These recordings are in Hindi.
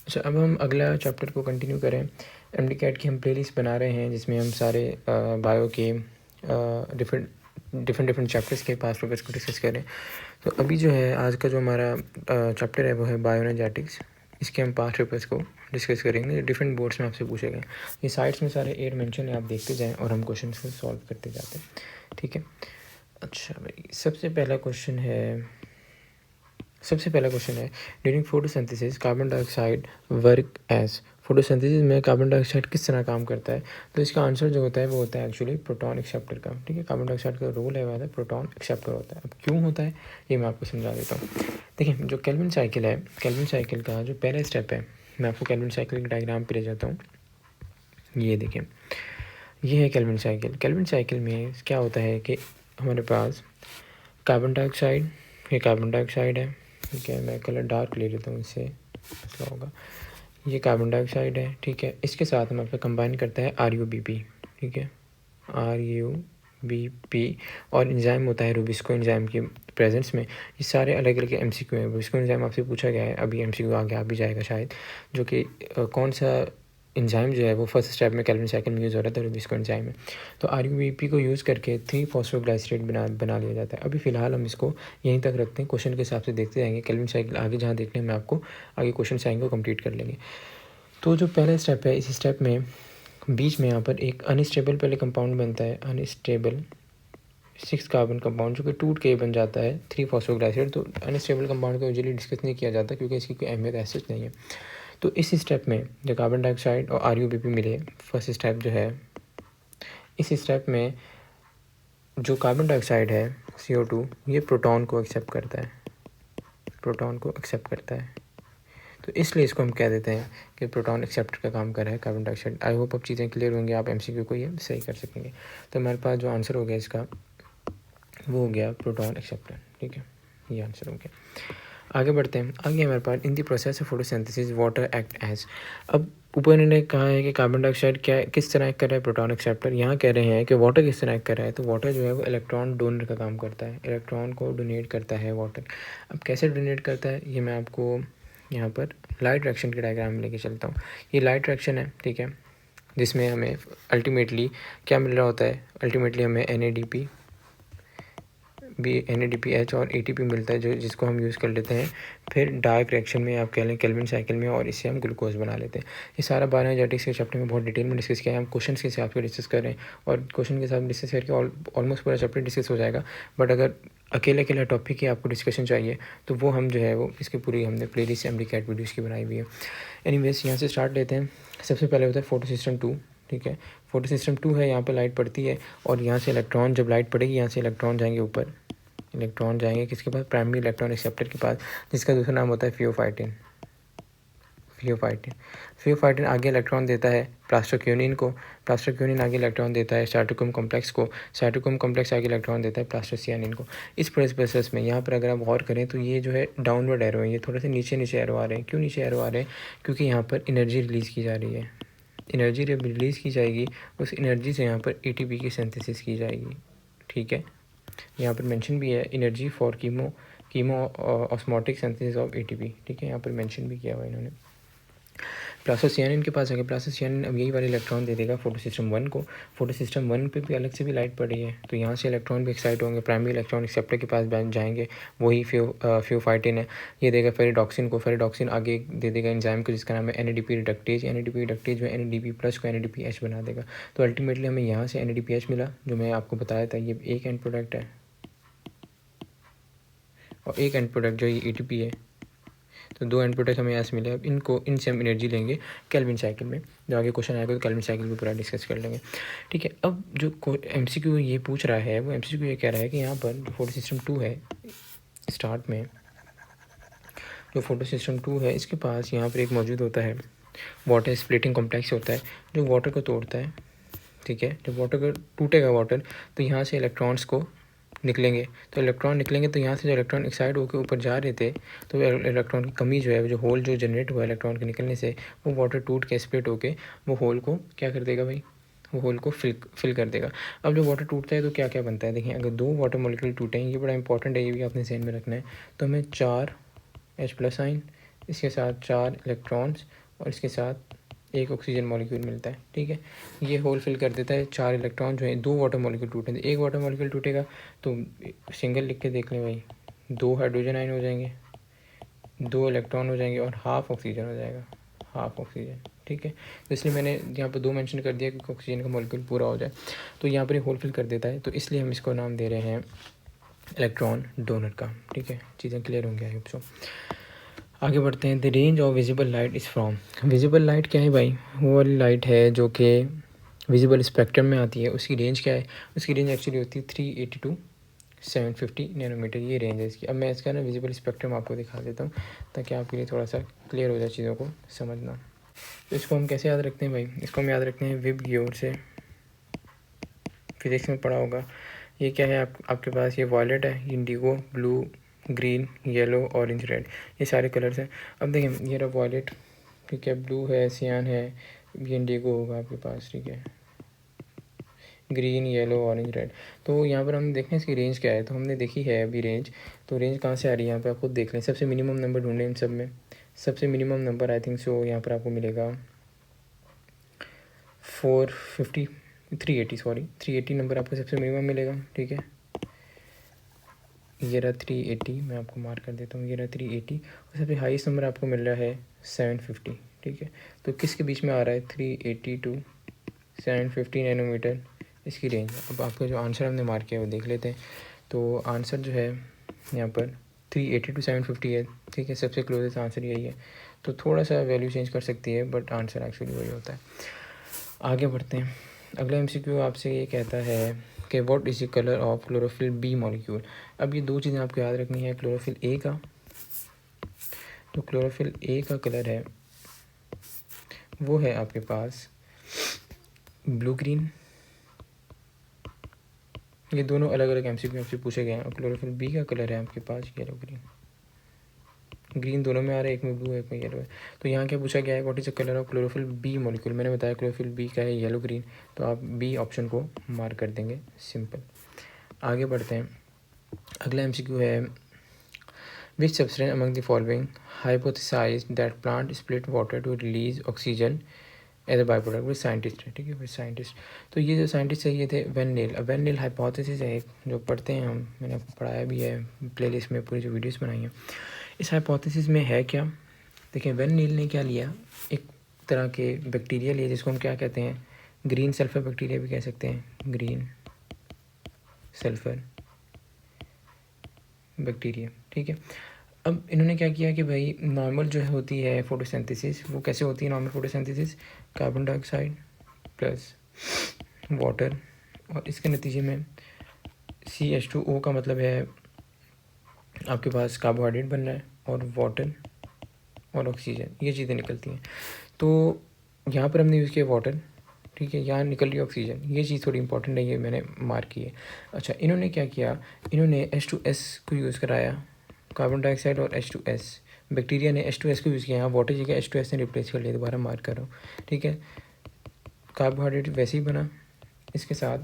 अच्छा, अब हम अगला चैप्टर को कंटिन्यू करें। एमडीकैट की हम प्लेलिस्ट बना रहे हैं जिसमें हम सारे बायो के डिफरेंट चैप्टर्स के पास पेपर्स को डिस्कस करें। तो अभी जो है आज का जो हमारा चैप्टर है वो है बायोएनर्जेटिक्स। इसके हम 5 पेपर्स को डिस्कस करेंगे, डिफरेंट बोर्ड्स में आपसे पूछे गए। ये साइड्स में सारे एयर मेंशन है, आप देखते जाएँ और हम क्वेश्चन को सॉल्व करते जाते हैं, ठीक है। अच्छा भाई, सबसे पहला क्वेश्चन है during photosynthesis carbon dioxide work as. Photosynthesis में कार्बन डाइऑक्साइड किस तरह काम करता है? तो इसका आंसर जो होता है वो होता है एक्चुअली प्रोटॉन एक्सेप्टर का, ठीक है। कार्बन डाइऑक्साइड का रोल है वह प्रोटॉन एक्सेप्टर होता है। अब क्यों होता है ये मैं आपको समझा देता हूँ। देखिए, जो केल्विन साइकिल है, केल्विन साइकिल का जो पहला स्टेप है, मैं आपको केल्विन साइकिल के डायग्राम पे ले जाता हूँ। ये देखिए, ये है केल्विन साइकिल। केल्विन साइकिल में क्या होता है कि हमारे पास कार्बन डाइऑक्साइड, ये कार्बन डाइऑक्साइड है, ठीक है। मैं कलर डार्क ले लेता हूँ, इससे मसला होगा। ये कार्बन डाइऑक्साइड है, ठीक है। इसके साथ हम आपका कंबाइन करता है RuBp, ठीक है, RuBp। और एंजाइम होता है रुबिस्को एंजाइम के प्रेजेंस में। ये सारे अलग अलग MCQ हैं। रुबिस्को एंजाइम आपसे पूछा गया है, अभी MCQ आगे आ भी जाएगा शायद, जो कि कौन सा एंजाइम जो है वो फर्स्ट स्टेप में केल्विन साइकिल में यूज़ हो रहा था, रुबिस्को एंजाइम में। तो RuBp को यूज़ करके 3-फॉस्फोग्लाइसरेट बना लिया जाता है। अभी फ़िलहाल हम इसको यहीं तक रखते हैं, क्वेश्चन के हिसाब से देखते जाएंगे। केल्विन साइकिल आगे जहाँ देखने में आपको आगे क्वेश्चन आएंगे वो कंप्लीट कर लेंगे। तो जो पहला स्टेप है, इस स्टेप में बीच में यहाँ पर एक अनस्टेबल पहले कंपाउंड बनता है, अनस्टेबल 6 कार्बन कंपाउंड, जो कि टूट के बन जाता है 3-फॉस्फोग्लाइसरेट। तो अनस्टेबल कंपाउंड को यूजुअली डिस्कस नहीं किया जाता क्योंकि इसकी कोई अहमियत ऐसे नहीं है। तो इस स्टेप में जो कार्बन डाइऑक्साइड और RuBp मिले, फर्स्ट स्टेप जो है, इस स्टेप में जो कार्बन डाइऑक्साइड है CO2, ये प्रोटॉन को एक्सेप्ट करता है, प्रोटॉन को एक्सेप्ट करता है। तो इसलिए इसको हम कह देते हैं कि प्रोटॉन एक्सेप्टर का काम कर रहा है कार्बन डाइऑक्साइड। आई होप अब चीज़ें क्लियर होंगी, आप MCQ को ये सही कर सकेंगे। तो हमारे पास जो आंसर हो गया इसका वो हो गया प्रोटॉन एक्सेप्टर, ठीक है, ये आंसर हो गया। आगे बढ़ते हैं। आगे हमारे पास in the process of photosynthesis water act as. अब ऊपर इन्होंने कहा है कि कार्बन डाइऑक्साइड क्या किस तरह एक्ट कर रहा है, प्रोटॉन एक्सेप्टर। यहाँ कह रहे हैं कि वाटर किस तरह एक्ट कर रहा है। तो वाटर जो है वो इलेक्ट्रॉन डोनर का काम करता है, इलेक्ट्रॉन को डोनेट करता है वाटर। अब कैसे डोनेट करता है ये मैं आपको यहाँ पर लाइट रिएक्शन के डायग्राम में लेके चलता हूँ। ये लाइट रिएक्शन है, ठीक है, जिसमें हमें अल्टीमेटली क्या मिल रहा होता है। अल्टीमेटली हमें NADPH और ATP मिलता है, जो जिसको हम यूज़ कर लेते हैं फिर डार्क रिएक्शन में, आप कह लें केल्विन साइकिल में, और इससे हम ग्लूकोज बना लेते हैं। ये सारा बायोएनर्जेटिक्स के चैप्टर में बहुत डिटेल में डिस्कस किया है। हम क्वेश्चन के हिसाब से डिस्कस करें और क्वेश्चन के साथ डिस्कस करके ऑलमोस्ट पूरा चैप्टर डिस्कस हो जाएगा। बट अगर अकेला टॉपिक ही आपको डिस्कशन चाहिए तो वो हम जो है वो इसकी पूरी हमने प्लेलिस्ट एमडीकैट वीडियोज़ की बनाई हुई है। एनीवेज, यहाँ से स्टार्ट लेते हैं। सबसे पहले होता है फोटो सिस्टम 2, ठीक है। फोटो सिस्टम 2 है, यहाँ पर लाइट पड़ती है और यहाँ से इलेक्ट्रॉन, जब लाइट पड़ेगी यहाँ से इलेक्ट्रॉन जाएंगे ऊपर, इलेक्ट्रॉन जाएंगे किसके पास, प्राइमरी इलेक्ट्रॉन एक्सेप्टर के पास, जिसका दूसरा नाम होता है फियोफाइटिन। फियोफाइटिन आगे इलेक्ट्रॉन देता है प्लास्टोक्यूनिन को, प्लास्टोक्यूनिन आगे इलेक्ट्रॉन देता है साइटोक्रोम कॉम्प्लेक्स को, साइटोक्रोम कॉम्प्लेक्स आगे इलेक्ट्रॉन देता है प्लास्टोसियानिन को। इस प्रोसेस में यहाँ पर अगर आप गौर करें तो ये जो है डाउनवर्ड एरो है, ये थोड़े से नीचे एरो आ रहे हैं। क्यों नीचे एरो आ रहे हैं? क्योंकि यहाँ पर एनर्जी रिलीज़ की जा रही है। एनर्जी जब रिलीज़ की जाएगी उस एनर्जी से यहाँ पर ATP की सिंथेसिस की जाएगी, ठीक है। यहाँ पर मेंशन भी है energy for chemo osmotic synthesis of ATP, ठीक है, यहाँ पर मेंशन भी किया हुआ है इन्होंने। प्लास्टोसियानिन के पास आगे प्लास्टोसियानिन अब यही वाले इलेक्ट्रॉन दे देगा फोटो सिस्टम 1 को। फोटो सिस्टम 1 पे भी अलग से भी लाइट पड़ रही है, तो यहाँ से इलेक्ट्रॉन भी एक्साइट होंगे, प्राइमरी इलेक्ट्रॉन एक्सेप्टर के पास जाएंगे, वही फियोफाइटिन है। ये देगा फेरिडॉक्सिन को, फेरिडॉक्सिन आगे दे देगा एंजाइम को जिसका नाम है NADP रिडक्टेज। NADP रिडक्टेज में NADP प्लस को NADPH बना देगा। तो अल्टीमेटली हमें यहाँ से NADPH मिला, जो मैं आपको बताया था। ये एक एंड प्रोडक्ट है और एक एंड प्रोडक्ट जो ये ATP है, तो 2 एंड प्रोडक्ट हमें यहाँ से मिले। अब इनसे हम एनर्जी लेंगे केल्विन साइकिल में, जो आगे क्वेश्चन आएगा तो केल्विन साइकिल भी पूरा डिस्कस कर लेंगे, ठीक है। अब जो MCQ ये पूछ रहा है वो MCQ ये कह रहा है कि यहाँ पर जो फोटो सिस्टम 2 है, स्टार्ट में जो फोटो सिस्टम 2 है इसके पास यहाँ पर एक मौजूद होता है वाटर स्प्लिटिंग कॉम्प्लेक्स होता है, जो वाटर को तोड़ता है, ठीक है। जब वाटर को टूटेगा वाटर, तो यहाँ से इलेक्ट्रॉन्स को निकलेंगे, तो इलेक्ट्रॉन निकलेंगे, तो यहाँ से जो इलेक्ट्रॉन एक्साइड होकर ऊपर जा रहे थे, तो इलेक्ट्रॉन की कमी जो है, जो होल जो जनरेट हुआ इलेक्ट्रॉन के निकलने से, वो वाटर टूट के स्प्लिट होके वो होल को क्या कर देगा भाई, वो होल को फिल कर देगा। अब जब वाटर टूटता है तो क्या क्या बनता है, देखिए, अगर 2 वाटर मॉलिक्यूल टूटे हैं, ये बड़ा इंपॉर्टेंट है, ये भी आपने ध्यान में रखना है। तो हमें 4H+ आइन, इसके साथ 4 इलेक्ट्रॉन्स और इसके साथ एक ऑक्सीजन मॉलिक्यूल मिलता है। ठीक है, ये होल फिल कर देता है। 4 इलेक्ट्रॉन जो है, 2 वाटर मॉलिक्यूल टूटे, एक वाटर मॉलिक्यूल टूटेगा तो सिंगल लिख के देख लें भाई, 2 हाइड्रोजन आयन हो जाएंगे, 2 इलेक्ट्रॉन हो जाएंगे और हाफ ऑक्सीजन हो जाएगा, हाफ ऑक्सीजन। ठीक है, तो इसलिए मैंने यहाँ पर 2 मेंशन कर दिया क्योंकि ऑक्सीजन का मॉलिक्यूल पूरा हो जाए। तो यहाँ पर ये होल फिल कर देता है, तो इसलिए हम इसको नाम दे रहे हैं इलेक्ट्रॉन डोनर का। ठीक है, चीज़ें क्लियर होंगी आई होप सो। आगे बढ़ते हैं। The range of visible light is from, visible light क्या है भाई, वो वाली लाइट है जो कि विजिबल स्पेक्ट्रम में आती है, उसकी रेंज क्या है, उसकी रेंज एक्चुअली होती है 380 टू 750 नैनोमीटर, ये रेंज है इसकी। अब मैं इसका ना विजिबल स्पेक्ट्रम आपको दिखा देता हूँ ताकि आपके लिए थोड़ा सा क्लियर हो जाए चीज़ों को समझना। तो इसको हम कैसे याद रखते हैं भाई, इसको हम याद रखते हैं विब की ओर से, फिजिक्स में पढ़ा होगा। ये क्या है आपके पास, ये वॉयलेट है, Indigo, blue, green, yellow, orange, red, ये सारे कलर्स हैं। अब देखें, ये रहा वॉयलेट, ठीक है, ब्लू है, सियान है, ये इंडिगो होगा आपके पास, ठीक है, ग्रीन, येलो, ऑरेंज, रेड। तो यहाँ पर हम देखें इसकी रेंज क्या है, तो हमने देखी है अभी रेंज। तो रेंज कहाँ से आ रही है यहाँ पे आप खुद देख लें। सबसे मिनिमम नंबर ढूंढें इन सब में, सबसे minimum number I think so यहाँ पर आपको मिलेगा 450, 380, सॉरी 380 नंबर आपको सबसे मिनिमम मिलेगा। ठीक है, ये रहा 380, मैं आपको मार्क कर देता हूँ, ये रहा 380, और सबसे हाईएस्ट नंबर आपको मिल रहा है 750। ठीक है, तो किसके बीच में आ रहा है, 380 टू 750 नैनोमीटर इसकी रेंज। अब आपका जो आंसर हमने मार्क किया है वो देख लेते हैं। तो आंसर जो है यहाँ पर 380 टू 750 है। ठीक है, सबसे क्लोजेस्ट आंसर यही है। तो थोड़ा सा वैल्यू चेंज कर सकती है बट आंसर एक्चुअली वही होता है। आगे बढ़ते हैं। अगला एमसीक्यू आपसे ये कहता है कि what is the colour of chlorophyll B molecule. अब ये 2 चीज़ें आपको याद रखनी है। क्लोरोफिल ए का, तो क्लोरोफिल ए का कलर है वो है आपके पास ब्लू ग्रीन। ये दोनों अलग अलग एमसीक्यू आपसे पूछे गए हैं। और क्लोरोफिल बी का कलर है आपके पास येलो ग्रीन, ग्रीन दोनों में आ रहा है, एक में ब्लू है एक में येलो है। तो यहाँ क्या पूछा गया है, what is the colour of chlorophyll B molecule. मैंने बताया क्लोरोफिल बी का है येलो ग्रीन, तो आप बी ऑप्शन को मार्क कर देंगे, सिंपल। आगे बढ़ते हैं। अगला एमसीक्यू है which substance among the following hypothesised that plant split water to release oxygen as a by product with scientist है। ठीक है, विद साइंटिस्ट। तो ये जो साइंटिस्ट है ये थे वेन नील। अब वेन नील हाइपोथेसिस है एक जो पढ़ते हैं हम, मैंने आपको पढ़ाया भी है प्लेलिस्ट में, पूरी जो वीडियोस बनाई हैं। इस हाइपोथेसिस में है क्या, देखिए वेन नील ने क्या लिया, एक तरह के बैक्टीरिया लिए जिसको हम क्या कहते हैं, ग्रीन सल्फर बैक्टीरिया भी कह सकते हैं, ग्रीन सल्फर बैक्टीरिया। ठीक है, अब इन्होंने क्या किया कि भाई नॉर्मल जो है होती है फोटोसिंथेसिस, वो कैसे होती है normal photosynthesis, carbon dioxide plus water, और इसके नतीजे में CH2O का मतलब है आपके पास कार्बोहाइड्रेट बन रहा है, और वाटर और ऑक्सीजन, ये चीज़ें निकलती हैं। तो यहाँ पर हमने यूज़ किया वाटर, ठीक है, यहाँ निकल रही है ऑक्सीजन, ये चीज़ थोड़ी इंपॉर्टेंट है, ये मैंने मार्क की है। अच्छा, इन्होंने क्या किया, इन्होंने H2S को यूज़ कराया, कार्बन डाइऑक्साइड और H2S, बैक्टीरिया ने H2S को यूज़ किया, यहाँ वाटर जगह H2S ने रिप्लेस कर लिया, दोबारा मार्क कर रहा हूँ। ठीक है, कार्बोहाइड्रेट वैसे ही बना, इसके साथ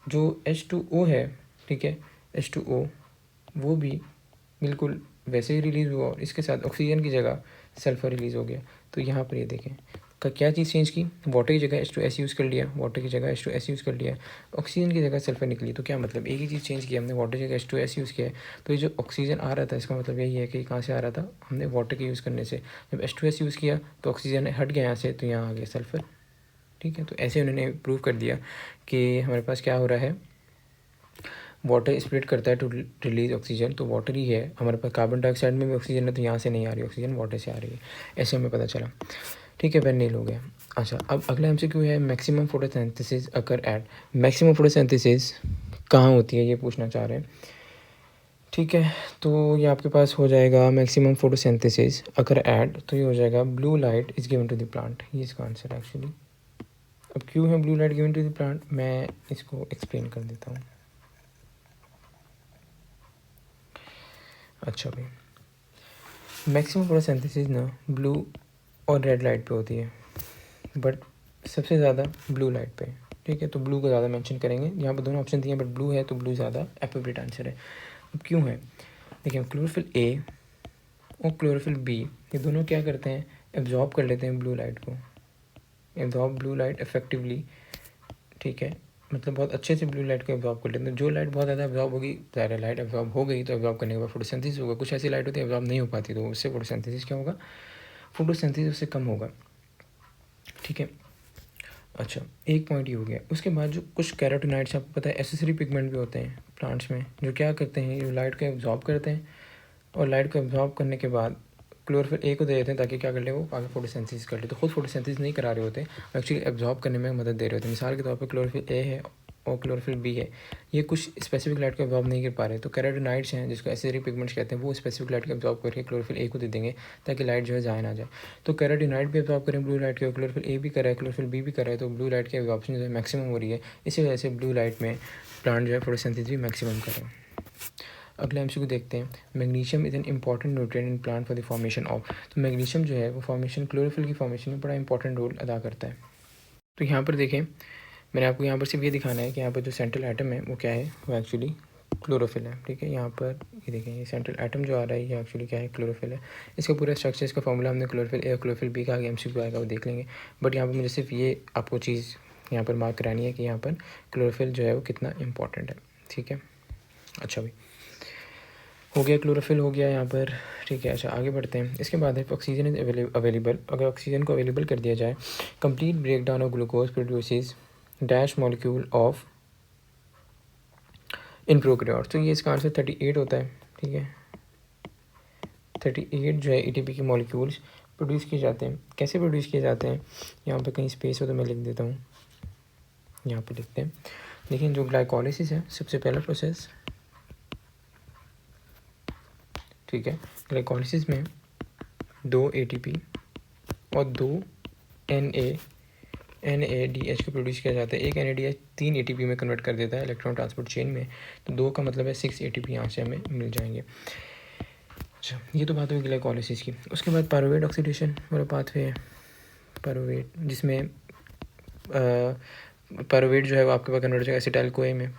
जो H2O है, ठीक है, H2O वो भी बिल्कुल वैसे ही रिलीज़ हुआ, और इसके साथ ऑक्सीजन की जगह सल्फ़र रिलीज़ हो गया। तो यहाँ पर ये देखें का क्या चीज़ चेंज की, वाटर की जगह H2S यूज़ कर लिया, वाटर की जगह H2S यूज़ कर लिया, ऑक्सीजन की जगह सल्फ़र निकली। तो क्या मतलब, एक ही चीज़ चेंज किया हमने, वाटर की जगह H2S यूज़ किया है। तो ये जो ऑक्सीजन आ रहा था इसका मतलब यही है कि कहाँ से आ रहा था, हमने वाटर के यूज़ करने से। जब H2S यूज़ किया तो ऑक्सीजन हट गया यहाँ से, तो यहाँ आ गया सल्फ़र। ठीक है, तो ऐसे उन्होंने प्रूव कर दिया कि हमारे पास क्या हो रहा है, वाटर स्प्लिट करता है टू रिलीज ऑक्सीजन, तो वाटर ही है हमारे पास। कार्बन डाइऑक्साइड में भी ऑक्सीजन है, तो यहाँ से नहीं आ रही ऑक्सीजन, वाटर से आ रही है, ऐसे हमें पता चला। ठीक है, वेन नील हो गया। अच्छा, अब अगला एमसीक्यू है maximum photosynthesis occur at, maximum photosynthesis कहाँ होती है ये पूछना चाह रहे हैं। ठीक है, तो ये आपके पास हो जाएगा मैक्सिमम फोटोसिंथेसिस अकर एट, तो ये हो जाएगा blue light is given to the plant, ये इसका आंसर एक्चुअली। अब क्यों है blue light given to the plant, मैं इसको एक्सप्लेन कर देता हूँ। अच्छा भाई, मैक्सिमम फोटोसिंथेसिस ना ब्लू और रेड लाइट पे होती है, बट सबसे ज़्यादा ब्लू लाइट पे। ठीक है, तो ब्लू को ज़्यादा मेंशन करेंगे, यहाँ पर दोनों ऑप्शन दिए हैं बट ब्लू है, तो ब्लू ज़्यादा एप्रोप्रिएट आंसर है। अब क्यों है, देखिए क्लोरोफिल ए और क्लोरोफिल बी, ये दोनों क्या करते हैं, एब्जॉर्ब कर लेते हैं ब्लू लाइट को, एब्जॉर्ब ब्लू लाइट इफेक्टिवली, ठीक है, मतलब बहुत अच्छे से ब्लू लाइट को एब्जॉर्ब कर लेते हैं। जो लाइट बहुत ज़्यादा एब्जॉर्ब होगी, ज़्यादा लाइट एब्जॉर्ब हो गई तो एब्जॉर्ब करने के बाद फोटोसिंथेसिस होगा। कुछ ऐसी लाइट होती है एब्जॉर्ब नहीं हो पाती, तो उससे फोटोसिंथेसिस क्या होगा, फोटोसिंथेसिस उससे कम होगा, ठीक है। अच्छा, एक पॉइंट ये हो गया। उसके बाद जो कुछ कैरोटीनॉइड्स, आपको पता है एसेसरी पिगमेंट भी होते हैं प्लांट्स में, जो क्या करते हैं, जो लाइट को एब्जॉर्ब करते हैं, और लाइट को एब्जॉर्ब करने के बाद क्लोरोफिल ए को दे देते हैं ताकि क्या कर ले, वो आगे फोटोसिंथेसिस कर ले। तो खुद फोटोसिंथेसिस नहीं करा रहे होते, एक्चुअली एब्जॉर्ब करने में मदद दे रहे होते हैं। मिसाल के तौर पर क्लोरोफिल ए है और क्लोरोफिल बी है, ये कुछ स्पेसिफिक लाइट को एब्जॉर्ब नहीं कर पा रहे, तो कैरोटीनॉइड्स हैं जिसको एसेसरी पिगमेंट्स कहते हैं, वो स्पेसिफिक लाइट को एब्जॉर्ब करके क्लोरोफिल ए को दे देंगे ताकि लाइट जो है ज़ाया ना जाए। तो कैरोटीनॉइड भी एब्जॉर्ब करें ब्लू लाइट के, क्लोरोफिल ए भी करा है, क्लोरोफिल बी भी करा है, तो ब्लू लाइट की एब्जॉर्प्शन जो है मैक्सिमम हो रही है। इसी वजह से ब्लू लाइट में प्लांट जो है फोटोसिंथेसिस भी मैक्सिमम करें। अगला एमसीक्यू देखते हैं, magnesium is an important nutrient in plant for the formation of. तो मैग्नीशियम जो है वो फॉर्मेशन, क्लोरोफिल की फॉर्मेशन में बड़ा इंपॉर्टेंट रोल अदा करता है। तो यहाँ पर देखें, मैंने आपको यहाँ पर सिर्फ ये दिखाना है कि यहाँ पर जो सेंट्रल एटम है वो क्या है, वो एक्चुअली क्लोरोफिल है, ठीक है। यहाँ पर ये देखें, ये सेंट्रल एटम जो आ रहा है ये एक्चुअली क्या है, क्लोरोफिल है। इसका पूरा स्ट्रक्चर, इसका फॉर्मूला हमने क्लोरोफिल ए और क्लोरोफिल बी का आगे एमसीक्यू आएगा वो देख लेंगे, बट यहाँ पर मुझे सिर्फ ये आपको चीज़ यहाँ पर मार्क करानी है कि यहाँ पर क्लोरोफिल जो है वो कितना इंपॉर्टेंट है, ठीक है। अच्छा भाई, हो गया क्लोरोफिल, हो गया यहाँ पर, ठीक है। अच्छा, आगे बढ़ते हैं। इसके बाद है ऑक्सीजन इज अवेलेबल। अगर ऑक्सीजन को अवेलेबल कर दिया जाए, complete break down of glucose produces dash molecule of in prokaryotes. तो ये इसका आंसर 38 होता है, ठीक है। 38 जो है एटीपी के मॉलिक्यूल्स प्रोड्यूस किए जाते हैं। कैसे प्रोड्यूस किए जाते हैं, यहाँ पे कहीं स्पेस हो तो मैं लिख देता हूँ, यहाँ पे लिखते हैं। देखिए, जो ग्लाइकोलिसिस है सबसे पहला प्रोसेस, ठीक है। ग्लाइकोलिसिस में 2 एटीपी और 2 NADH को प्रोड्यूस किया जाता है। एक NADH 3 ATP में कन्वर्ट कर देता है इलेक्ट्रॉन ट्रांसपोर्ट चेन में, तो 2 का मतलब है 6 ATP यहाँ से हमें मिल जाएंगे। अच्छा, ये तो बात हुई ग्लाइकोलिसिस की। उसके बाद पायरुवेट ऑक्सीडेशन वाला पाथवे है, पायरुवेट, जिसमें पायरुवेट जो है वो आपके पास कन्वर्ट हो जाएगा एसिटाइल कोए में,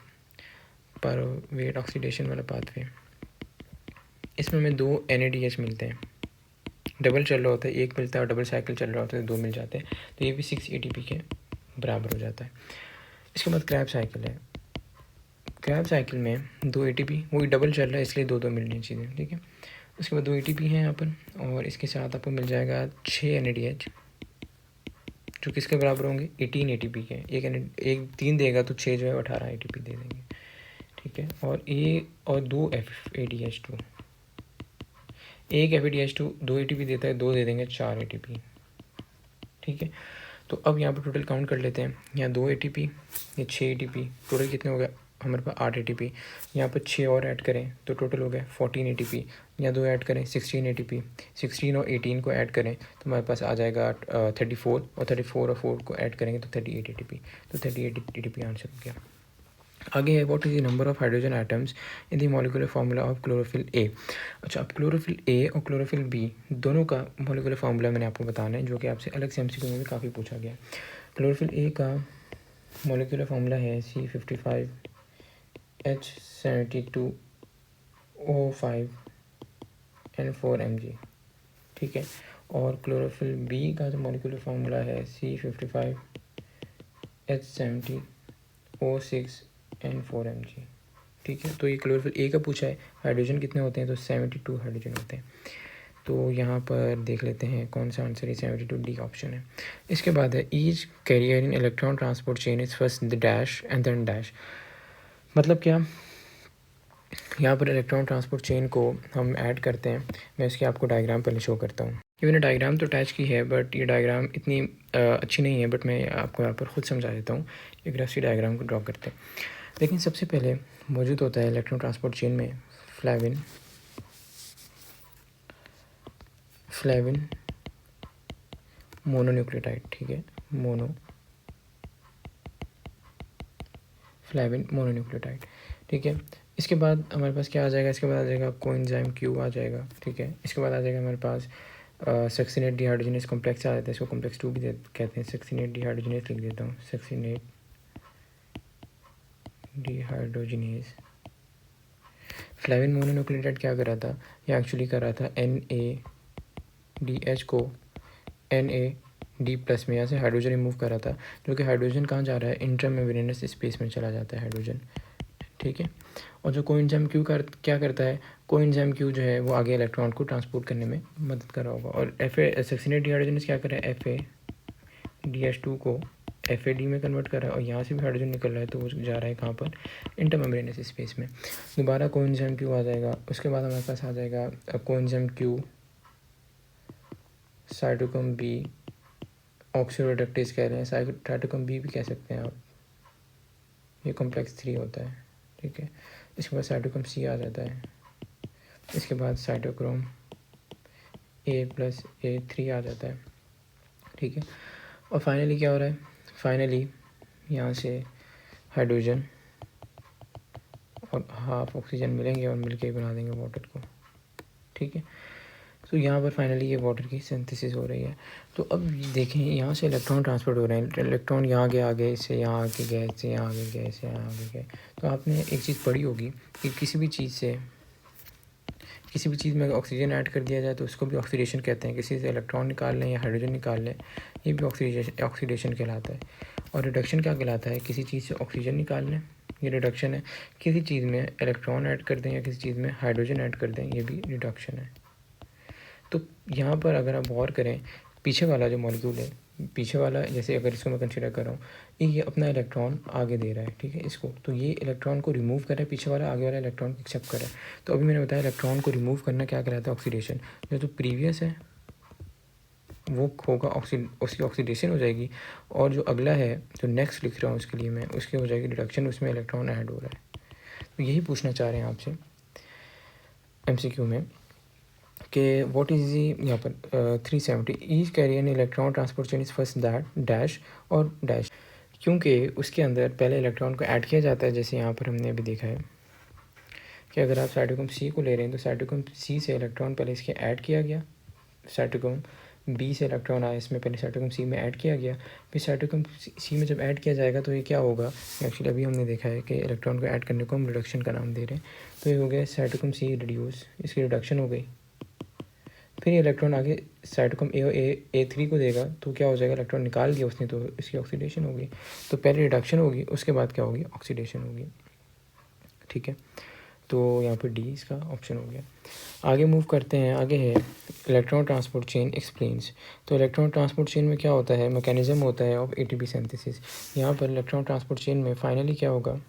पायरुवेट ऑक्सीडेशन वाला पाथवे। इसमें हमें 2 NADH मिलते हैं, डबल चल रहा होता है, एक मिलता है, और डबल साइकिल चल रहा होता है 2 मिल जाते हैं, तो ये भी 6 ATP के बराबर हो जाता है। इसके बाद क्रैब साइकिल है। क्रैब साइकिल में 2 ATP, वही डबल चल रहा है इसलिए 2 मिल रही चीज़ें, ठीक है। उसके बाद 2 ATP हैं यहाँ पर, और इसके साथ आपको मिल जाएगा 6 NADH, जो किसके बराबर होंगे, 18 ATP के। एक 3 देगा तो 6 जो है 18 ATP दे देंगे, ठीक है। और 2 FADH2, एक FADH2 2 ATP देता है, 2 दे देंगे 4 ATP, ठीक है। तो अब यहाँ पर टोटल काउंट कर लेते हैं, यहाँ 2 ATP, ये 6 ATP, टोटल कितने हो गए हमारे पास 8 ATP। यहाँ पर 6 और ऐड करें तो टोटल हो गए 14 ATP। यहाँ 2 ऐड करें 16 ATP, 16 और 18 को ऐड करें तो हमारे पास आ जाएगा 34, और 34 और 4 को ऐड करेंगे तो 38 ATP। तो 38 ATP आंसर हो गया। आगे है, what is the number of hydrogen atoms in the molecular formula of chlorophyll A. अच्छा, अब क्लोरोफिल ए और क्लोरोफिल बी दोनों का मॉलिक्यूलर फार्मूला मैंने आपको बताना है, जो कि आपसे अलग से MCQ में भी काफ़ी पूछा गया। क्लोरोफिल ए का मॉलिक्यूलर फार्मूला है C55H72O5N4Mg, ठीक है। और क्लोरोफिल बी का जो मॉलिक्यूलर फार्मूला है C55H70O6N4Mg, ठीक है। तो ये क्लोरोफिल ए का पूछा है, हाइड्रोजन कितने होते हैं, तो 72 हाइड्रोजन होते हैं। तो यहाँ पर देख लेते हैं कौन सा आंसर है, 72 डी ऑप्शन है। इसके बाद है, each carrier in electron transport chain is first the dash and then dash. मतलब क्या, यहाँ पर इलेक्ट्रॉन ट्रांसपोर्ट चेन को हम ऐड करते हैं। मैं इसकी आपको डायग्राम पहले शो करता हूँ। ये मैंने डायग्राम तो अटैच की है, बट ये डायग्राम इतनी अच्छी नहीं है, बट मैं आपको यहाँ पर ख़ुद समझा देता हूँ। एक रफ सी डायग्राम को ड्रॉ करते हैं। लेकिन सबसे पहले मौजूद होता है इलेक्ट्रॉन ट्रांसपोर्ट चेन में फ्लेविन मोनोन्यूक्लियोटाइड, ठीक है, फ्लेविन मोनोन्यूक्लियोटाइड, ठीक है। इसके बाद हमारे पास क्या आ जाएगा, इसके बाद आ जाएगा कोएंजाइम क्यू आ जाएगा, ठीक है। इसके बाद आ जाएगा हमारे पास सक्सिनेट डिहाइड्रोजनेस कॉम्प्लेक्स आ जाता है, इसको कॉम्प्लेक्स 2 भी कहते हैं। सक्सिनेट डिहाइड्रोजनेस लिख देता हूँ, सक्सिनेट डिहाइड्रोजनेस। फ्लेविन मोनोन्यूक्लियोटाइड क्या कर रहा था, ये एक्चुअली कर रहा था NADH को NAD+ में यहाँ से हाइड्रोजन रिमूव कर रहा था, जो कि हाइड्रोजन कहाँ जा रहा है, इंट्रामेम्ब्रेनस स्पेस में चला जाता है हाइड्रोजन, ठीक है। और जो कोएंजाइम क्यू क्या करता है, कोएंजाइम क्यू जो है वो आगे इलेक्ट्रॉन को ट्रांसपोर्ट करने में मदद कर रहा होगा। और सक्सिनेट डिहाइड्रोजनेस क्या कर रहा है, FADH2 को FAD में कन्वर्ट कर रहा है, और यहाँ से भी हाइड्रोजन निकल रहा है, तो वो जा रहा है कहाँ पर, इंटरमेम्ब्रेनस स्पेस में। दोबारा कोएंजाइम क्यू आ जाएगा, उसके बाद हमारे पास आ जाएगा कोएंजाइम क्यू, साइटोक्रोम बी, ऑक्सीडोरेडक्टेज कह रहे हैं, साइटोक्रोम बी भी कह सकते हैं आप, ये कॉम्प्लेक्स 3 होता है, ठीक है। इसके बाद साइटोक्रोम सी आ जाता है, इसके बाद साइटोक्रोम A+A3 आ जाता है, ठीक है। और फाइनली क्या हो रहा है, फाइनली यहाँ से हाइड्रोजन और हाफ ऑक्सीजन मिलेंगे और मिलके बना देंगे वाटर को, ठीक है। तो यहाँ पर फाइनली ये वाटर की सिंथेसिस हो रही है। तो अब देखें यहाँ से इलेक्ट्रॉन ट्रांसपोर्ट हो रहे हैं, इलेक्ट्रॉन यहाँ आगे इससे यहाँ आगे गए, इससे यहाँ आगे गए, इससे यहाँ आगे गए। तो आपने एक चीज़ पढ़ी होगी कि किसी भी चीज़ में ऑक्सीजन ऐड कर दिया जाए तो उसको भी ऑक्सीडेशन कहते हैं। किसी से इलेक्ट्रॉन निकाल लें या हाइड्रोजन निकाल लें, ये भी ऑक्सीडेशन कहलाता है। और रिडक्शन क्या कहलाता है, किसी चीज़ से ऑक्सीजन निकाल लें, ये रिडक्शन है। किसी चीज़ में इलेक्ट्रॉन ऐड कर दें या किसी चीज़ में हाइड्रोजन ऐड कर दें, ये भी रिडक्शन है। तो यहाँ पर अगर आप गौर करें, पीछे वाला जो मॉलिक्यूल है, पीछे वाला, जैसे अगर इसको मैं कंसिडर कर रहा हूँ, ये अपना इलेक्ट्रॉन आगे दे रहा है, ठीक है, इसको, तो ये इलेक्ट्रॉन को रिमूव कर रहा है, पीछे वाला आगे वाला इलेक्ट्रॉन को एक्सेप्ट कर रहा है। तो अभी मैंने बताया इलेक्ट्रॉन को रिमूव करना क्या कहलाता है, ऑक्सीडेशन। जो तो प्रीवियस है वो होगा उसकी ऑक्सीडेशन हो जाएगी, और जो अगला है जो नेक्स्ट लिख रहा हूँ उसके लिए मैं, उसकी हो जाएगी रिडक्शन, उसमें इलेक्ट्रॉन ऐड हो रहा है। तो यही पूछना चाह रहे हैं आपसे MCQ में कि व्हाट इज़ दी, यहाँ पर 370 each carry an electron transport chain is first that dash और डैश, क्योंकि उसके अंदर पहले इलेक्ट्रॉन को ऐड किया जाता है। जैसे यहाँ पर हमने अभी देखा है कि अगर आप साइटोक्रोम सी को ले रहे हैं तो साइटोक्रोम सी से इलेक्ट्रॉन पहले इसके ऐड किया गया, साइटोक्रोम बी से इलेक्ट्रॉन आया, इसमें पहले साइटोक्रोम सी में ऐड किया गया, फिर साइटोक्रोम सी में जब ऐड किया जाएगा तो ये क्या होगा, एक्चुअली अभी हमने देखा है कि इलेक्ट्रॉन को ऐड करने को हम रिडक्शन का नाम दे रहे हैं। तो ये हो गया साइटोक्रोम सी रिड्यूस, इसकी रिडक्शन हो गई। फिर ये इलेक्ट्रॉन आगे साइटोक्रोम A3 को देगा, तो क्या हो जाएगा, इलेक्ट्रॉन निकाल दिया उसने तो इसकी ऑक्सीडेशन होगी। तो पहले रिडक्शन होगी, उसके बाद क्या होगी, ऑक्सीडेशन होगी, ठीक है। तो यहाँ पर डी इसका ऑप्शन हो गया। आगे मूव करते हैं, आगे है इलेक्ट्रॉन ट्रांसपोर्ट चेन एक्सप्लेन्स। तो इलेक्ट्रॉन ट्रांसपोर्ट चेन में क्या होता है, मैकेनिज्म होता है ऑफ ATP सिंथेसिस। यहाँ पर इलेक्ट्रॉन ट्रांसपोर्ट चेन में फाइनली क्या होगा,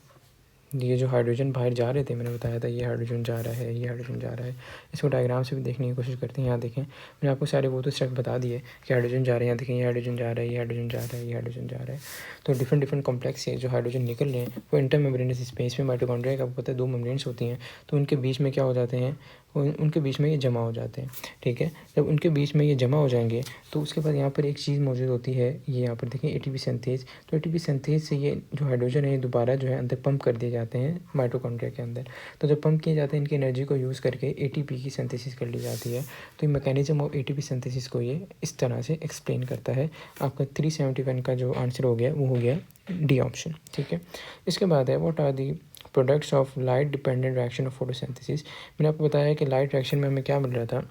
ये जो हाइड्रोजन बाहर जा रहे थे, मैंने बताया था ये हाइड्रोजन जा रहा है, ये हाइड्रोजन जा रहा है, इसको डायग्राम से भी देखने की कोशिश करते हैं। यहाँ देखें, मैंने आपको सारे वो तो स्टेप बता दिए कि हाइड्रोजन जा रहे हैं, यहाँ देखें ये हाइड्रोजन जा रहा है, ये हाइड्रोजन जा रहा है, ये हाइड्रोजन जा रहा है। तो डिफरेंट कॉम्प्लेक्स से जो हाइड्रोजन निकल रहे हैं वो इंटरमेम्ब्रेनस स्पेस में, माइटोकॉन्ड्रिया का आपको पता है 2 मेम्ब्रेन्स होती हैं, तो उनके बीच में क्या हो जाते हैं, उनके बीच में ये जमा हो जाते हैं, ठीक है। जब उनके बीच में ये जमा हो जाएंगे तो उसके बाद यहाँ पर एक चीज़ मौजूद होती है, ये यहाँ पर देखें ATP सिंथेज। तो ATP सिंथेज से ये जो हाइड्रोजन है दोबारा जो है अंदर पंप कर दिए जाते हैं माइटोकॉन्ड्रिया के अंदर। तो जब पंप किए जाते हैं, इनकी एनर्जी को यूज़ करके ATP की सिंथेसिस कर ली जाती है। तो ये मैकेनिज्म ऑफ ATP सिंथेसिस को ये इस तरह से एक्सप्लेन करता है। आपका 371 का जो आंसर हो गया वो हो गया डी ऑप्शन, ठीक है। इसके बाद है what are the products of light dependent reaction of photosynthesis. मैंने आपको बताया कि लाइट रिएक्शन में हमें क्या मिल रहा था,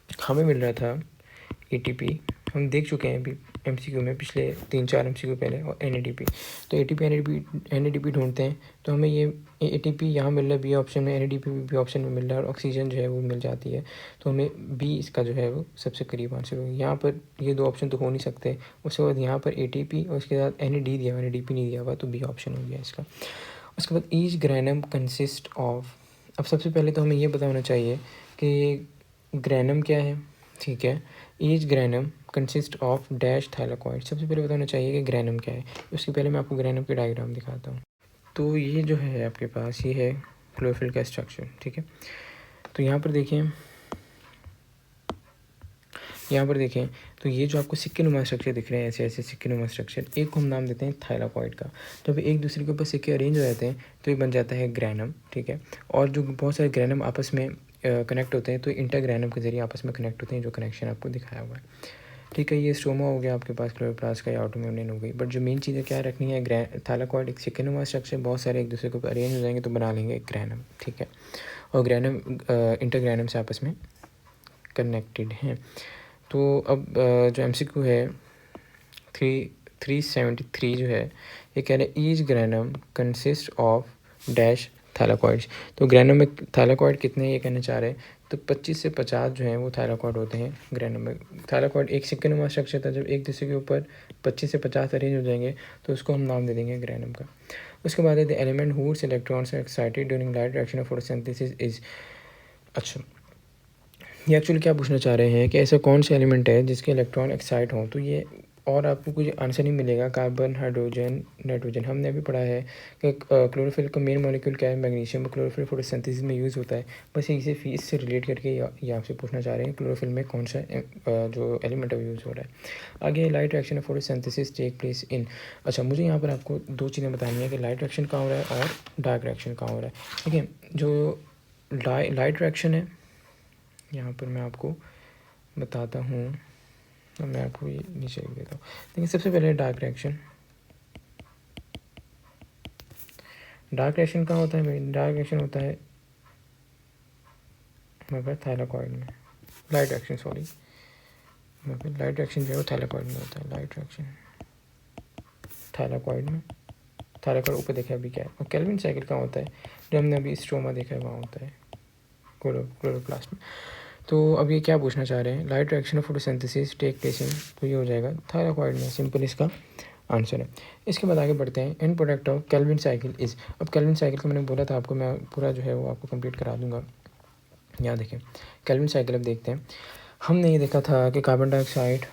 हमें मिल रहा था ATP, हम देख चुके हैं अभी MCQ में, पिछले 3-4 MCQ पहले, और NADP। तो ATP NADP ढूंढते हैं तो हमें ये ATP यहाँ मिल रहा है बी ऑप्शन में, NADP बी ऑप्शन में मिल रहा है, और ऑक्सीजन जो है वो मिल जाती है। तो हमें बी इसका जो है वो सबसे करीब आंसर होगा। यहाँ पर ये 2 ऑप्शन तो हो नहीं सकते। उसके बाद यहाँ पर ATP और उसके साथ NAD दिया हुआ, NADP नहीं दिया हुआ, तो बी ऑप्शन हो गया इसका। उसके बाद ईच ग्रैनम कंसिस्ट ऑफ, अब सबसे पहले तो हमें ये पता होना चाहिए कि ग्रैनम क्या है, ठीक है। Each granum consist of dash thylakoid, सबसे पहले बताना चाहिए कि ग्रैनम क्या है। उसके पहले मैं आपको ग्रैनम की डायग्राम दिखाता हूँ। तो ये जो है आपके पास, ये है क्लोरोफिल का स्ट्रक्चर, ठीक है। तो यहाँ पर देखें, यहाँ पर देखें तो ये जो आपको सिक्के नुमा स्ट्रक्चर दिख रहे हैं, ऐसे ऐसे सिक्के नुमा स्ट्रक्चर, एक को हम नाम देते हैं थाइलाकॉइड का। जब एक दूसरे के ऊपर सिक्के अरेंज हो जाते हैं तो ये बन जाता है ग्रैनम, ठीक है। और जो बहुत सारे ग्रैनम आपस में कनेक्ट होते हैं तो इंटरग्रैनम के जरिए आपस में कनेक्ट होते हैं, जो कनेक्शन आपको दिखाया हुआ है। ठीक है, ये स्ट्रोमा हो गया आपके पास, क्लोरोप्लास्ट का, या ऑटोम्यूनिन हो गई। बट जो मेन चीज़ें क्या रखनी है, थैलाकॉइड एक चिकनोमा स्ट्रक्चर, बहुत सारे एक दूसरे के ऊपर अरेंज हो जाएंगे तो बना लेंगे एक ग्रैनम। ठीक है, और ग्रैनम इंटरग्रैनम से आपस में कनेक्टेड हैं। तो अब जो MCQ है 373 जो है, ये कह रहे हैं each granum consist of dash thylakoids. तो ग्रैनम में थैलाकॉइड कितने ये कहना चाह रहे हैं, तो 25 से 50 जो हैं वो थैलाकॉइड होते हैं ग्रैनम में। थैलाकॉइड एक सिक्केनुमा स्ट्रक्चर था, जब एक दूसरे के ऊपर 25 से 50 अरेंज हो जाएंगे तो उसको हम नाम दे देंगे ग्रैनम का। उसके बाद है the element whose electrons are excited during light reaction of photosynthesis is. अच्छा, ये एक्चुअली क्या पूछना चाह रहे हैं कि ऐसा कौन सा एलिमेंट है जिसके इलेक्ट्रॉन एक्साइट हों। तो ये और आपको कुछ आंसर नहीं मिलेगा, कार्बन, हाइड्रोजन, नाइट्रोजन। हमने अभी पढ़ा है कि क्लोरोफिल का मेन मॉलिक्यूल क्या है, मैग्नीशियम। क्लोरोफिल फोटोसिंथेसिस में यूज़ होता है। बस इससे रिलेट करके ये आपसे पूछना चाह रहे हैं क्लोरोफिल में कौन सा जो एलिमेंट है यूज़ हो रहा है। आगे light reaction of photosynthesis take place in. अच्छा, मुझे यहाँ पर आपको दो चीज़ें बतानी है कि लाइट रिएक्शन कहाँ हो रहा है और डार्क रिएक्शन कहाँ हो रहा है। ठीक है, जो लाइट रिएक्शन है यहाँ पर मैं आपको बताता हूँ, तो मैं आपको ये नीचे लिख देता हूँ। देखिए, सबसे पहले डार्क रिएक्शन। डार्क रिएक्शन कहाँ होता है भाई? डार्क रिएक्शन होता है मगर थाइलाकॉइड में। लाइट रिएक्शन, सॉरी, मगर लाइट रिएक्शन जो है वो थाइलाकॉइड में होता है। लाइट रिएक्शन थाइलाकॉइड में, थाइलाकॉइड ऊपर देखा अभी क्या है। और केल्विन साइकिल कहाँ होता है? जो हमने अभी स्ट्रोमा देखा है वहाँ होता है, क्लोरोप्लास्ट में। तो अब ये क्या पूछना चाह रहे हैं, light reaction of photosynthesis take place in, तो ये हो जाएगा थाइलाकॉइड में। सिंपल इसका आंसर है। इसके बाद आगे बढ़ते हैं, and product of Calvin cycle is. अब केल्विन साइकिल का मैंने बोला था आपको, मैं पूरा जो है वो आपको कंप्लीट करा दूंगा। यहाँ देखें केल्विन साइकिल, अब देखते हैं। हमने ये देखा था कि कार्बन डाइऑक्साइड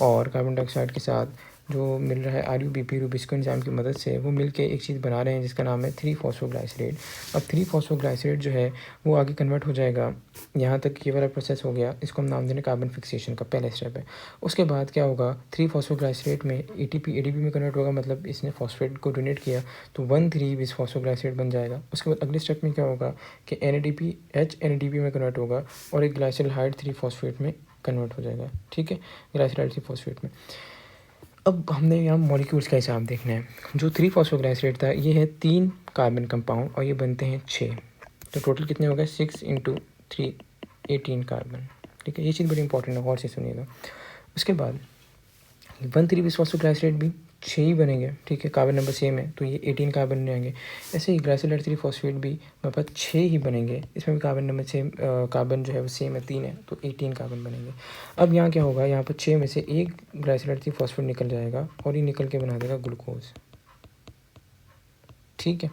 और कार्बन डाइऑक्साइड के साथ जो मिल रहा है RuBP रूबिस्को एंजाइम की मदद से, वो मिल के एक चीज़ बना रहे हैं जिसका नाम है 3-फॉस्फोग्लाइसरेट। अब 3-फॉस्फोग्लाइसरेट जो है वो आगे कन्वर्ट हो जाएगा, यहाँ तक ये वाला प्रोसेस हो गया, इसको हम नाम देने कार्बन फिक्सेशन का पहला स्टेप है। उसके बाद क्या होगा, 3-फॉस्फोग्लाइसरेट में ATP में कन्वर्ट होगा, मतलब इसने फॉस्फेट को डोनेट किया तो 1,3-बिस-फॉस्फोग्लाइसरेट बन जाएगा। उसके बाद अगले स्टेप में क्या होगा कि NADP HNADP में कन्वर्ट होगा और एक ग्लाइसरहाइड 3-फॉस्फेट में कन्वर्ट हो जाएगा। ठीक है, ग्लाइसरहाइड 3-फॉस्फेट में। अब हमने यहाँ मॉलिक्यूल्स का हिसाब देखना है। जो 3-फॉस्फोग्लाइसरेट था ये है 3 कार्बन कंपाउंड और ये बनते हैं 6, तो टोटल कितने हो गए 6 × 3 18 कार्बन। ठीक है, ये चीज़ बड़ी इंपॉर्टेंट है, गौर से सुनिएगा। उसके बाद 1,3-बिस-फॉस्फोग्लाइसरेट भी 6 ही बनेंगे। ठीक है, कार्बन नंबर सेम है तो ये 18 कार्बन रहेंगे। ऐसे ही ग्लाइसोलाइड 3-फॉस्फेट भी मेरे पास 6 ही बनेंगे, इसमें भी कार्बन नंबर सेम, कार्बन जो है वो सेम है 3 है, तो 18 कार्बन बनेंगे। अब यहाँ क्या होगा, यहाँ पर 6 में से एक ग्लाइसोलाइड 3-फॉस्फेट निकल जाएगा और ये निकल के बना देगा ग्लूकोज। ठीक है,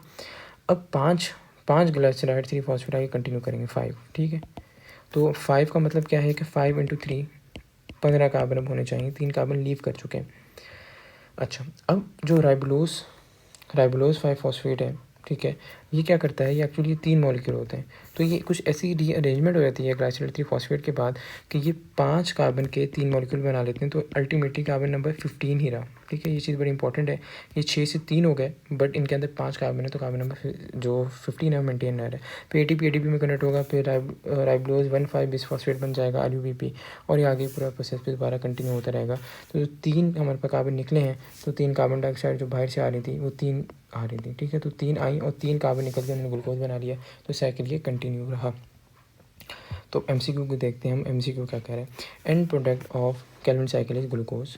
अब पाँच ग्लाइसोलाइड 3-फॉस्फेट आगे कंटिन्यू करेंगे 5। ठीक है, तो 5 का मतलब क्या है कि 5 × 3 15 कार्बन अब होने चाहिए, 3 कार्बन लीव कर चुके हैं। अच्छा, अब जो राइबोलोज 5-फॉस्फेट है, ठीक है, ये क्या करता है, ये एक्चुअली 3 मॉलिक्यूल होते हैं, तो ये कुछ ऐसी रीअरेंजमेंट हो जाती है ग्लाइसोलाइड 3-फॉस्फेट के बाद कि ये 5 कार्बन के 3 मॉलिक्यूल बना लेते हैं, तो अल्टीमेटली कार्बन नंबर 15 ही रहा। ठीक है, ये चीज़ बड़ी इंपॉर्टेंट है। ये 6 से 3 हो गए बट इनके अंदर 5 कार्बन है, तो कार्बन नंबर जो 15 है मेंटेन रह रहा है। फिर ATP में कन्वर्ट होगा, फिर राइबोलोज 1,5-बिस-फॉस्फेट बन जाएगा RuBP, और ये आगे पूरा प्रोसेस फिर दोबारा कंटिन्यू होता रहेगा। तो जो 3 हमारे पास कार्बन निकले हैं, तो 3 कार्बन डाइऑक्साइड जो बाहर से आ रही थी वो 3 आ रही थी। ठीक है, तो 3 आई और 3 कार्बन निकल के उन्होंने ग्लूकोज बना लिया, तो साइकिल ये कंटिन्यू रहा। तो MCQ को देखते हैं हम, MCQ क्या कह रहे हैं, and product of Calvin cycle is glucose.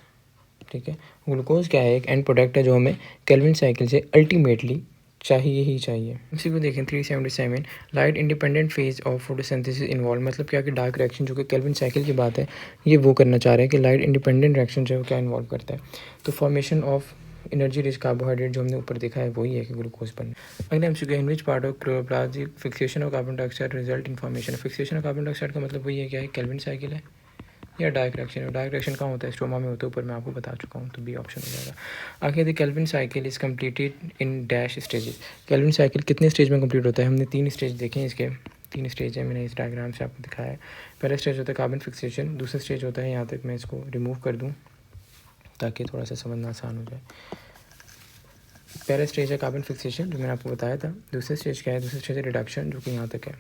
ठीक है, ग्लूकोज क्या है, एक एंड प्रोडक्ट है जो हमें केल्विन साइकिल से अल्टीमेटली चाहिए ही चाहिए। MCQ देखें 377, light independent phase of photosynthesis involve, मतलब क्या कि डार्क रिएक्शन जो कि केल्विन साइकिल की बात है, ये वो करना चाह रहे हैं कि लाइट इंडिपेंडेंट रिएक्शन जो है क्या इन्वॉल्व करता है। तो formation of energy rich carbohydrate जो हमने ऊपर देखा है वही है कि ग्लूकोज बन। अगले MCQ, in which part of chloroplast fixation of carbon dioxide result in formation. Fixation of carbon dioxide का मतलब वही है क्या है, केल्विन साइकिल है या डार्क रिएक्शन है। डार्क रिएक्शन कहाँ होता है, स्ट्रोमा में होता है, ऊपर मैं आपको बता चुका हूँ, तो बी ऑप्शन हो जाएगा। आगे the Calvin cycle is completed in dash stages. Calvin cycle कितने स्टेज में कंप्लीट होता है, हमने 3 स्टेज देखे हैं इसके, 3 स्टेज है, मैंने इस डायग्राम से आपको दिखाया है। पहला स्टेज होता है कार्बन फिक्सेशन, दूसरा स्टेज होता है, यहाँ तक मैं इसको रिमूव कर दूँ ताकि थोड़ा सा समझना आसान हो जाए। पहला स्टेज है कार्बन फिक्सेशन जो मैंने आपको बताया था, दूसरा स्टेज क्या है, दूसरा स्टेज है रिडक्शन जो कि यहाँ तक है।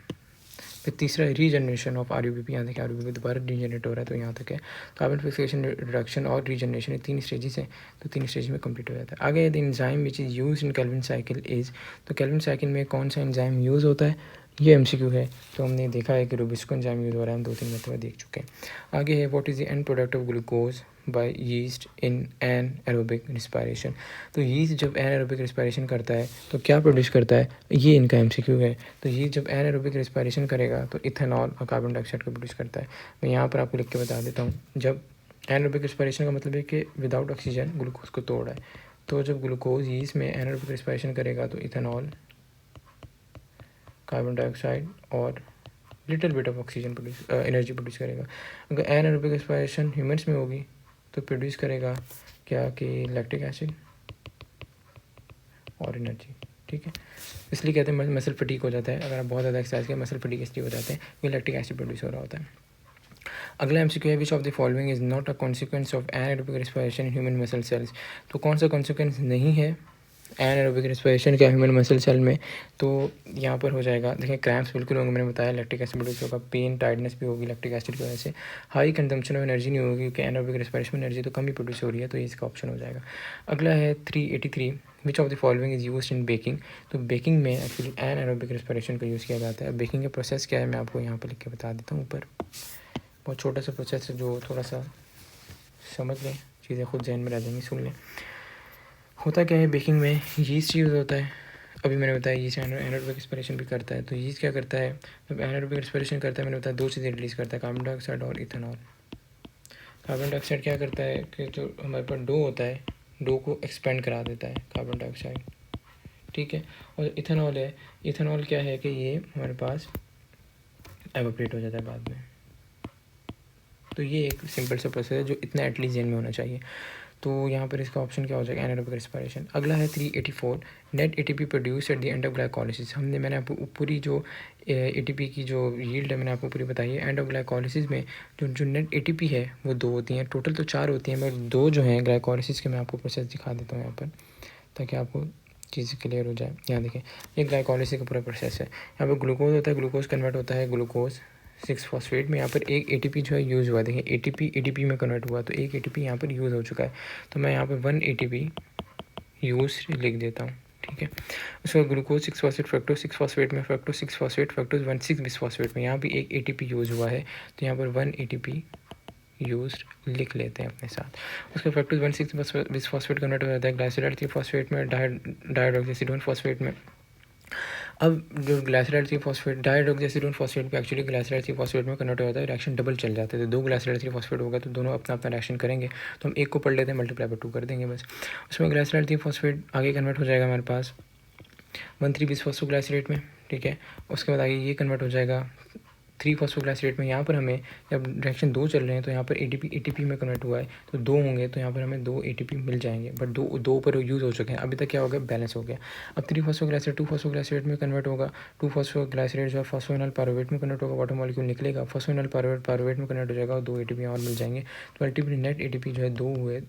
फिर तीसरा रीजनरेशन ऑफ RUBP, यहाँ देखिए RUBP दोबारा रीजनरेट हो रहा है, तो यहाँ तक है। कार्बन फिक्सेशन, रिडक्शन और रीजनरेशन, ये 3 स्टेजेस हैं, तो 3 स्टेज में कंप्लीट हो जाता है। आगे the enzyme which is use in Calvin cycle is, तो केल्विन साइकिल में कौन सा एंजाइम यूज़ होता है, ये MCQ है। तो हमने देखा है कि रुबिस्को एंजाइम यूज़ हो रहा है, हम 2-3 मरतबा देख चुके हैं। आगे है what is the end product of glucose by yeast in anaerobic respiration, तो यीस्ट जब एन एरोबिक रिस्पायरेशन करता है तो क्या प्रोड्यूस करता है, ये इनका MCQ है। तो यीस्ट जब एन एरोबिक रिस्पायरेशन करेगा तो इथेनॉल और कार्बन डाइऑक्साइड को प्रोड्यूस करता है। मैं यहाँ पर आपको लिख के बता देता हूँ, जब एनारोबिक रिस्पायरेशन का मतलब है कि विदाउट ऑक्सीजन ग्लूकोज को तोड़ रहा है, तो जब ग्लूकोज यीस्ट में एनारोबिक रिस्पायरेशन करेगा तो इथेनॉल, कार्बन डाइऑक्साइड और little bit of oxygen energy produce करेगा। अगर एनारोबिक रिस्पायरेशन ह्यूमन्स में होगी तो प्रोड्यूस करेगा क्या कि लैक्टिक एसिड और एनर्जी, ठीक है। इसलिए कहते हैं मसल फटीक हो जाता है, अगर आप बहुत ज़्यादा एक्सरसाइज करें मसल फटीक इसलिए हो जाते हैं, ये लैक्टिक एसिड प्रोड्यूस हो रहा होता है। अगला MCQ है which of the following is not a consequence of anaerobic respiration in human muscle cells, तो कौन सा कॉन्सिक्वेंस नहीं है एनारोबिक रिस्पायरेशन का ह्यूमन मसल सेल में, तो यहाँ पर हो जाएगा, देखिए क्रैम्प्स बिल्कुल होंगे, मैंने बताया लैक्टिक एसिड प्रोड्यूस होगा, पेन टायर्डनेस भी होगी लैक्टिक एसिड की वजह से, हाई कंजम्पशन ऑफ एनर्जी नहीं होगी क्योंकि एनारोबिक रिस्पायरेशन में एनर्जी तो कम ही प्रोड्यूस हो रही है, तो ये इसका ऑप्शन हो जाएगा। अगला है 383 विच of the following is use in baking, तो बेकिंग में एक्चुअली एनारोबिक रिस्पायरेशन का यूज़ किया जाता है। बेकिंग का प्रोसेस क्या है मैं आपको यहाँ पर लिख के बता देता हूँ ऊपर, बहुत छोटा सा प्रोसेस है जो थोड़ा सा समझ लें, चीज़ें खुद जहन में रह जाएंगी, सुन लें। होता क्या है बेकिंग में, यीस्ट यूज़ होता है, अभी मैंने बताया यीस्ट एनारोबिक रिस्पायरेशन भी करता है। तो यीस्ट क्या करता है, जब एनारोबिक रिस्पायरेशन करता है मैंने बताया 2 चीज़ें रिलीज़ करता है, कार्बन डाइऑक्साइड और इथेनॉल। कार्बन डाइऑक्साइड क्या करता है कि जो हमारे पास डो होता है, डो को एक्सपेंड करा देता है कार्बन डाइऑक्साइड, ठीक है। और इथेनॉल है, इथेनॉल क्या है कि ये हमारे पास एवोपरेट हो जाता है बाद में। तो ये एक सिंपल सा प्रोसेस है जो इतना एटलीस्ट जेन में होना चाहिए। तो यहाँ पर इसका ऑप्शन क्या हो जाएगा, एनारोबिक रिस्पायरेशन। अगला है 384 net ATP produce at the end of glycolysis, मैंने आपको पूरी जो ATP की जो यील्ड है मैंने आपको पूरी बताई है। एंड ऑफ ग्लाइकोलिसिस में जो नेट ATP है वो 2 होती हैं, टोटल तो 4 होती हैं, मगर 2 जो हैं ग्लाइकोलिसिस के मैं आपको प्रोसेस दिखा देता हूँ यहाँ पर ताकि आपको चीज़ क्लियर हो जाए। यहाँ देखें ये ग्लाइकोलिसिस का पूरा प्रोसेस है, यहाँ पर ग्लूकोज होता है, ग्लूकोज कन्वर्ट होता है ग्लूकोज 6-फॉस्फेट में, यहाँ पर एक ATP जो है यूज़ हुआ है, देखिए ATP में कन्वर्ट हुआ, तो एक ATP यहाँ पर यूज़ हो चुका है, तो मैं यहाँ पर 1 ATP यूज़ लिख देता हूँ, ठीक है। उसके बाद ग्लूकोज 6-फॉस्फेट फ्रक्टोज 6-फॉस्फेट में, फ्रक्टोज 6-फॉस्फेट फ्रक्टोज 1,6-बिसफॉस्फेट में, यहाँ भी एक ATP यूज़ हुआ है, तो यहाँ पर 1 ATP यूज लिख लेते हैं अपने साथ। उसके फ्रक्टोज 1,6-बिसफॉस्फेट कन्वर्ट हो जाता है ग्लाइसराइड 3-फॉस्फेट में, डाइहाइड्रोक्सीएसिडोन फॉस्फेट में। अब जो ग्लाइसराइड 3-फॉस्फेट डाइहाइड्रोक्सीएसिडोन फॉस्फेट पे एक्चुअली ग्लाइसराइड 3-फॉस्फेट में कन्वर्ट हो जाता है, रिएक्शन डबल चल जाते हैं, तो 2 ग्लाइसराइड 3-फॉस्फेट होगा तो दोनों अपना अपना रिएक्शन करेंगे, तो हम एक को पढ़ लेते हैं मल्टीप्लाई बाय 2 कर देंगे बस। उसमें ग्लाइसराइड 3-फॉस्फेट आगे कन्वर्ट हो जाएगा हमारे पास 1,3-बिसफॉस्फोग्लाइसरेट में, ठीक है। उसके बाद आगे ये कन्वर्ट हो जाएगा 3-फॉस्फोग्लाइसरेट में। यहाँ पर हमें जब रिएक्शन 2 चल रहे हैं तो यहाँ पर ATP में कन्वर्ट हुआ है, तो 2 होंगे तो यहाँ पर हमें 2 ATP मिल जाएंगे, बट दो पर यूज़ हो चुके हैं, अभी तक क्या हो गया बैलेंस हो गया। अब 3-फॉस्फोग्लाइसरेट 2-फॉस्फोग्लाइसरेट में कन्वर्ट होगा, 2-फॉस्फोग्लाइसरेट जो है फॉस्फोइनॉल पायरुवेट में कन्वर्ट होगा, वाटर मॉलिक्यूल निकलेगा, फॉस्फोइनॉल पायरुवेट में कन्वर्ट हो जाएगा और 2 ATP और मिल जाएंगे, तो अल्टीमेटली नेट ATP जो है 2 हुए,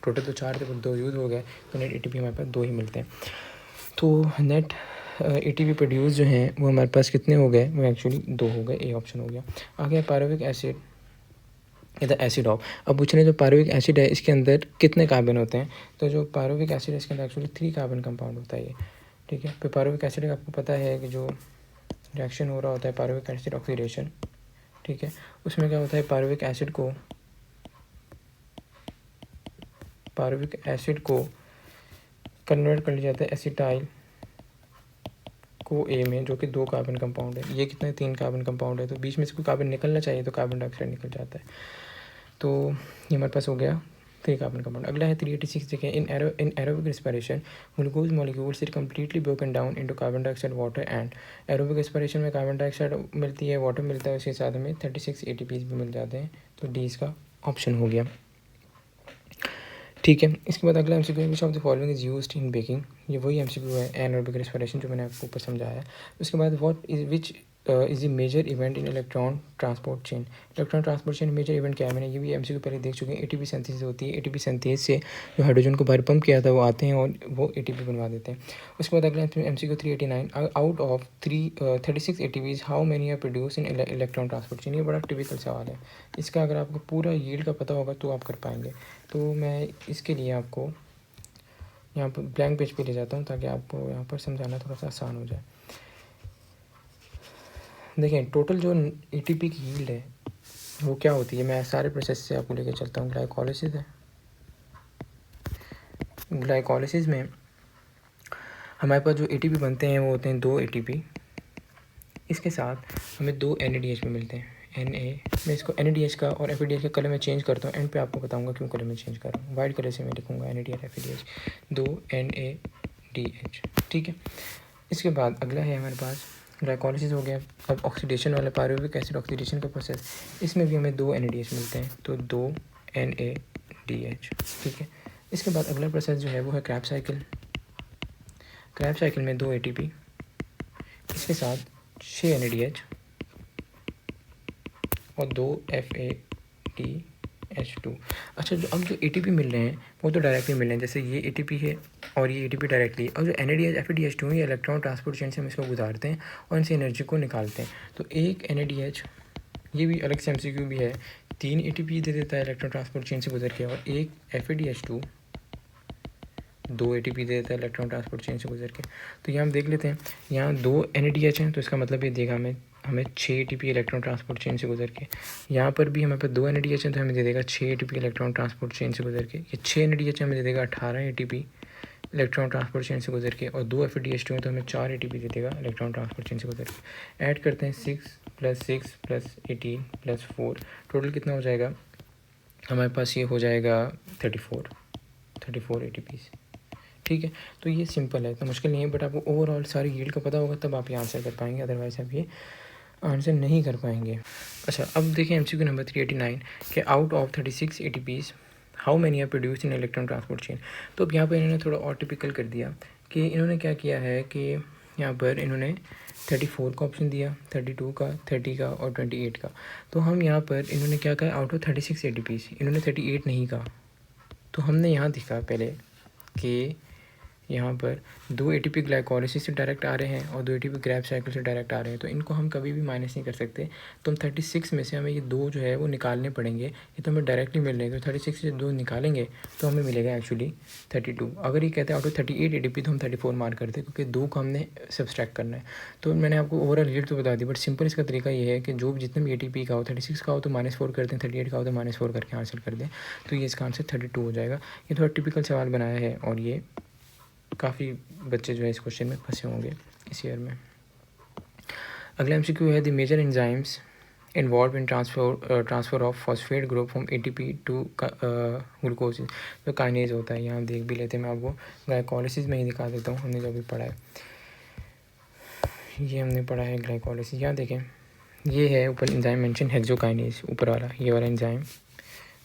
टोटल तो 4 थे पर 2 यूज़ हो गए, तो नेट ATP हमारे पास 2 ही मिलते हैं। तो नेट ATP प्रोड्यूस जो हैं वो हमारे पास कितने हो गए, वो एक्चुअली 2 हो गए, ए ऑप्शन हो गया। आगे पायरुविक एसिड या एसिड ऑफ, अब पूछ रहे हैं जो पायरुविक एसिड है इसके अंदर कितने कार्बन होते हैं, तो जो पायरुविक एसिड है इसके अंदर एक्चुअली 3 कार्बन कंपाउंड होता है ये, ठीक है। फिर पायरुविक एसिड आपको पता है कि जो रिएक्शन हो रहा होता है पायरुविक एसिड ऑक्सीडेशन, ठीक है, उसमें क्या होता है पायरुविक एसिड को कन्वर्ट कर लिया जाता है एसिटाइल को ए में, जो कि 2 कार्बन कंपाउंड है, ये कितने 3 कार्बन कंपाउंड है, तो बीच में से कोई कार्बन निकलना चाहिए तो कार्बन डाइऑक्साइड निकल जाता है, तो ये हमारे पास हो गया 3 कार्बन कंपाउंड। अगला है 386 देखिए in aerobic respiration glucose molecules is completely broken down into carbon dioxide water and, aerobic respiration में कार्बन डाइऑक्साइड मिलती है, वाटर मिलता है, उसके साथ में 36 ATPs भी मिल जाते हैं, तो डी इसका ऑप्शन हो गया। ठीक है। इसके बाद अगला एमसीक्यू है, which of the following is used in baking. ये वही एमसीक्यू है एनारोबिक रेस्पिरेशन जो मैंने आपको ऊपर समझाया है। उसके बाद what is which is the major event in electron transport chain. Electron transport chain major event क्या है, मैंने ये भी एमसीक्यू पहले देख चुके हैं। एटीपी सिंथेसिस होती है, एटीपी सिंथेसिस से जो हाइड्रोजन को बाहर पंप किया था वो आते हैं और वो एटीपी बनवा देते हैं। उसके बाद अगला MCQ 389, out of 36 ATPs how many are produce in electron transport chain. ये बड़ा टिपिकल सवाल है। इसका अगर आपको पूरा यील्ड का पता होगा तो आप कर पाएंगे। तो मैं इसके लिए आपको यहाँ पर ब्लैंक पेज पे ले जाता हूँ ताकि आपको यहाँ पर समझाना थोड़ा सा आसान हो जाए। देखें टोटल जो एटीपी की यील्ड है वो क्या होती है, मैं सारे प्रोसेस से आपको लेके चलता हूँ। ग्लाइकोलिसिस है, ग्लाइकोलिसिस में हमारे पास जो एटीपी बनते हैं वो होते हैं 2 एटीपी। इसके साथ हमें 2 NADH में मिलते हैं। मैं इसको NADH का और FADH का कलर में चेंज करता हूँ। एंड पे आपको बताऊँगा क्यों कलर में चेंज कर रहा हूँ। वाइट कलर से मैं लिखूँगा NADH FADH 2 NADH। ठीक है। इसके बाद अगला है हमारे पास ग्लाइकोलिसिस हो गया। अब ऑक्सीडेशन वाला पायरुविक एसिड ऑक्सीडेशन का प्रोसेस, इसमें भी हमें 2 NADH मिलते हैं तो 2 NADH। ठीक है। इसके बाद अगला प्रोसेस जो है वो है क्रैब साइकिल। क्रैब साइकिल में 2 ATP, इसके साथ 6 NADH और 2 FADH2। अच्छा, जो अब जो ATP मिल रहे हैं वो तो डायरेक्टली मिल रहे हैं, जैसे ये ATP है और ये ATP डायरेक्टली। और जो NADH FADH2 है ये इलेक्ट्रॉन ट्रांसपोर्ट चेन से हम इसको गुजारते हैं और इनसे एनर्जी को निकालते हैं। तो एक NADH, ये भी अलग से MCQ भी है, 3 ATP दे देता है इलेक्ट्रॉन ट्रांसपोर्ट चेन से गुजर के, और एक FADH2 2 ATP दे देता है इलेक्ट्रॉन ट्रांसपोर्ट चेन से गुजर के। तो यहाँ हम देख लेते हैं, यहाँ 2 NADH हैं तो इसका मतलब ये देगा हमें 6 ATP इलेक्ट्रॉन ट्रांसपोर्ट चेन से गुजर के। यहाँ पर भी हमारे पास 2 NADH हैं तो हमें दे देगा 6 ATP इलेक्ट्रॉन ट्रांसपोर्ट चेन से गुजर के। ये 6 NADH हमें दे देगा 18 ATP इलेक्ट्रॉन ट्रांसपोर्ट चेन से गुजर के, और 2 FADH2 हैं तो हमें 4 ATP दे देगा इलेक्ट्रॉन ट्रांसपोर्ट चेन से गुजर के। ऐड करते हैं 6 + 6 + 18 + 4, टोटल कितना हो जाएगा हमारे पास, ये हो जाएगा 34 ATPs। ठीक है। तो ये सिंपल है, इतना मुश्किल नहीं है, बट आपको ओवरऑल सारी यील्ड का पता होगा तब आप ये आंसर कर पाएंगे, अदरवाइज आप ये आंसर नहीं कर पाएंगे। अच्छा, अब देखें MCQ नंबर 389 के out of 36 ATPs how many are produce in electron transport chain. तो अब यहाँ पर इन्होंने थोड़ा और टिपिकल कर दिया कि इन्होंने क्या किया है कि यहाँ पर इन्होंने 34 का ऑप्शन दिया, 32 का, 30 का और 28 का। तो हम यहाँ पर इन्होंने क्या कहा, आउट ऑफ 36 ATPs, इन्होंने 38 नहीं कहा। तो हमने यहाँ दिखा पहले कि यहाँ पर 2 ATP ग्लाइकोलिसिस से डायरेक्ट आ रहे हैं और 2 ATP क्रैब साइकिल से डायरेक्ट आ रहे हैं, तो इनको हम कभी भी माइनस नहीं कर सकते। तो हम 36 में से हमें ये 2 जो है वो निकालने पड़ेंगे। ये तो हमें डायरेक्टली मिल रहे हैं, तो 36 से 2 निकालेंगे तो हमें मिलेगा एक्चुअली 32। अगर ये कहते हैं आउट ऑफ 38 ATP तो हम 34 मार्क करते हैं, क्योंकि 2 को हमने सब्सट्रैक्ट करना है। तो मैंने आपको ओवरऑल यील्ड तो बता दी, बट सिंपल इसका तरीका ये है कि जो जितने भी ATP का हो, 36 का हो तो -4 करते हैं, 38 का हो तो -4 करके आंसर कर दें, तो ये इसका आंसर 32 हो जाएगा। ये थोड़ा टिपिकल सवाल बनाया है और ये काफ़ी बच्चे जो है इस क्वेश्चन में फंसे होंगे इस ईयर में। अगला MCQ है the major enzymes involve in transfer of phosphate group from ATP to glucose. जो काइनेज होता है, यहाँ देख भी लेते हैं, मैं आपको ग्लाइकोलिसिस में ही दिखा देता हूँ, हमने जो भी पढ़ा है, ये हमने पढ़ा है ग्लाइकोलिसिस। यहाँ देखें, ये है ऊपर एंजाइम मेंशन हेक्सोकाइनेज, ऊपर वाला ये वाला एंजाइम,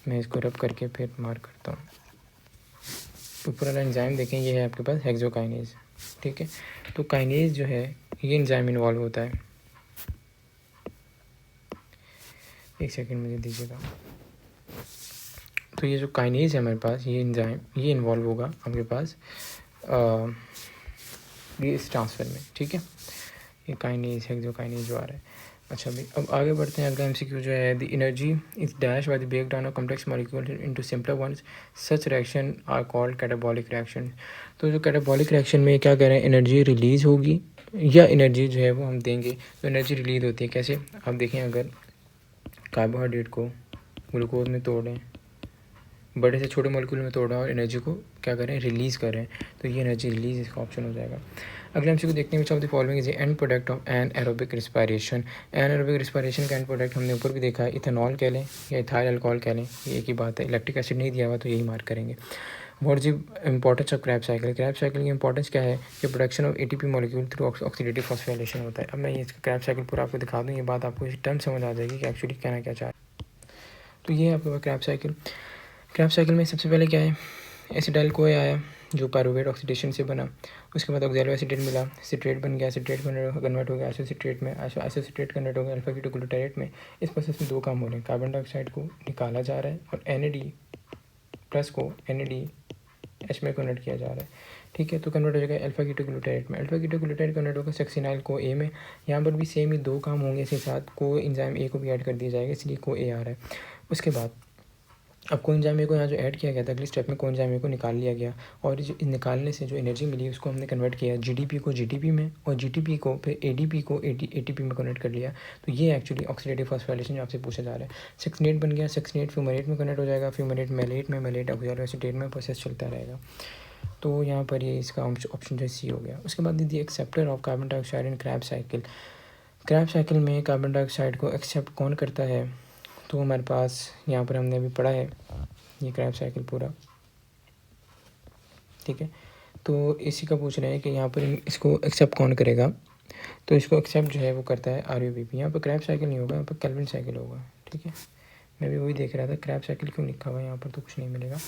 मैं इसको रब करके फिर मार्क करता हूँ। ऊपर वाला एंजाइम देखें, ये है आपके पास हेक्सोकाइनेज। ठीक है। तो काइनेज जो है ये एंजाइम इन्वॉल्व होता है, एक सेकंड मुझे दीजिएगा। तो ये जो काइनेज है हमारे पास, ये एंजाइम ये इन्वॉल्व होगा आपके पास ये इस ट्रांसफ़र में। ठीक है। ये काइनेज हेक्सोकाइनेज जो आ रहा है। अच्छा भाई, अब आगे बढ़ते हैं। अगला MCQ जो है the energy is dash by the break down of complex molecule into simpler ones, such reaction are called catabolic reaction. तो जो कैटाबॉलिक रिएक्शन में क्या कह रहे हैं, एनर्जी रिलीज़ होगी या एनर्जी जो है वो हम देंगे। तो एनर्जी रिलीज़ होती है कैसे, आप देखें, अगर कार्बोहाइड्रेट को ग्लूकोज में तोड़ें, बड़े से छोटे मॉलिक्यूल में तोड़ा और एनर्जी को क्या करें, रिलीज़ करें, तो ये एनर्जी रिलीज़ इसका ऑप्शन हो जाएगा। अगले MCQ देखते हैं, विच of the following is and product of anaerobic respiration. Anaerobic respiration का एंड प्रोडक्ट हमने ऊपर भी देखा है, इथेनॉल कह लें या इथाइल अल्कोहल कह लें, ये एक ही बात है। इलेक्ट्रिक एसिड नहीं दिया हुआ तो यही मार्क करेंगे। What is the importance of Krebs cycle. Krebs cycle की इंपॉर्टेंस क्या है कि production of ATP molecule through oxidative phosphorylation होता है। अब मैं ये इसका क्रैब साइकिल पूरा आपको दिखा दूँ, ये बात आपको इस टर्म समझ आ जाएगी कि एक्चुअली कहना क्या चाह रहा है। तो ये है आपके पास क्रैब साइकिल। क्रैब साइकिल में सबसे पहले क्या है एसिटाइल कोए आया जो पायरुवेट ऑक्सीडेशन से बना, उसके बाद ऑक्सैलो एसिटेट मिला, सिट्रेट बन गया, सिट्रेट कन्वर्ट हो गया आइसोसिट्रेट में, आइसोसिट्रेट कन्वर्ट हो गया अल्फा कीटोग्लूटारेट में। इस प्रोसेस में दो काम हो रहे हैं, कार्बन डाइऑक्साइड को निकाला जा रहा है और NAD+ को NADH में कन्वर्ट किया जा रहा है। ठीक है, तो कन्वर्ट हो जाएगा अल्फा कीटोग्लूटारेट में, अल्फा कीटोग्लूटारेट कन्वर्ट होगा सक्सिनाइल को ए में। यहाँ पर भी सेम ही दो काम होंगे, इसके साथ को एंजाइम ए को भी ऐड कर दिया जाएगा, इसलिए को ए आ रहा है। उसके बाद अब कोएंजाइम ए को यहाँ जो ऐड किया गया था अगले स्टेप में कोएंजाइम ए को निकाल लिया गया, और जो निकालने से जो एनर्जी मिली उसको हमने कन्वर्ट किया GDP को GTP में, और GTP को फिर ADP को ATP में कन्वर्ट कर लिया। तो ये एक्चुअली ऑक्सीडेटिव फॉस्फोराइलेशन जो आपसे पूछा जा रहा है। सक्सिनेट बन गया, सक्सिनेट फ्यूमरेट में कन्वर्ट हो जाएगा, फ्यूमरेट मेलेट में, मेलेट ऑक्सैलो एसीटेट में, प्रोसेस चलता रहेगा। तो यहाँ पर ये इसका ऑप्शन जो सी हो गया। उसके बाद दीजिए acceptor of carbon dioxide in Krebs cycle. Krebs cycle में कार्बन डाइऑक्साइड को एक्सेप्ट कौन करता है, तो हमारे पास यहाँ पर हमने अभी पढ़ा है ये क्रैब साइकिल पूरा। ठीक है, तो इसी का पूछ रहे हैं कि यहाँ पर इसको एक्सेप्ट कौन करेगा, तो इसको एक्सेप्ट जो है वो करता है RUBP। यहाँ पर क्रैब साइकिल नहीं होगा, यहाँ पर केल्विन साइकिल होगा। ठीक है, मैं भी वही देख रहा था क्रैब साइकिल क्यों लिखा हुआ है यहाँ पर, तो कुछ नहीं मिलेगा।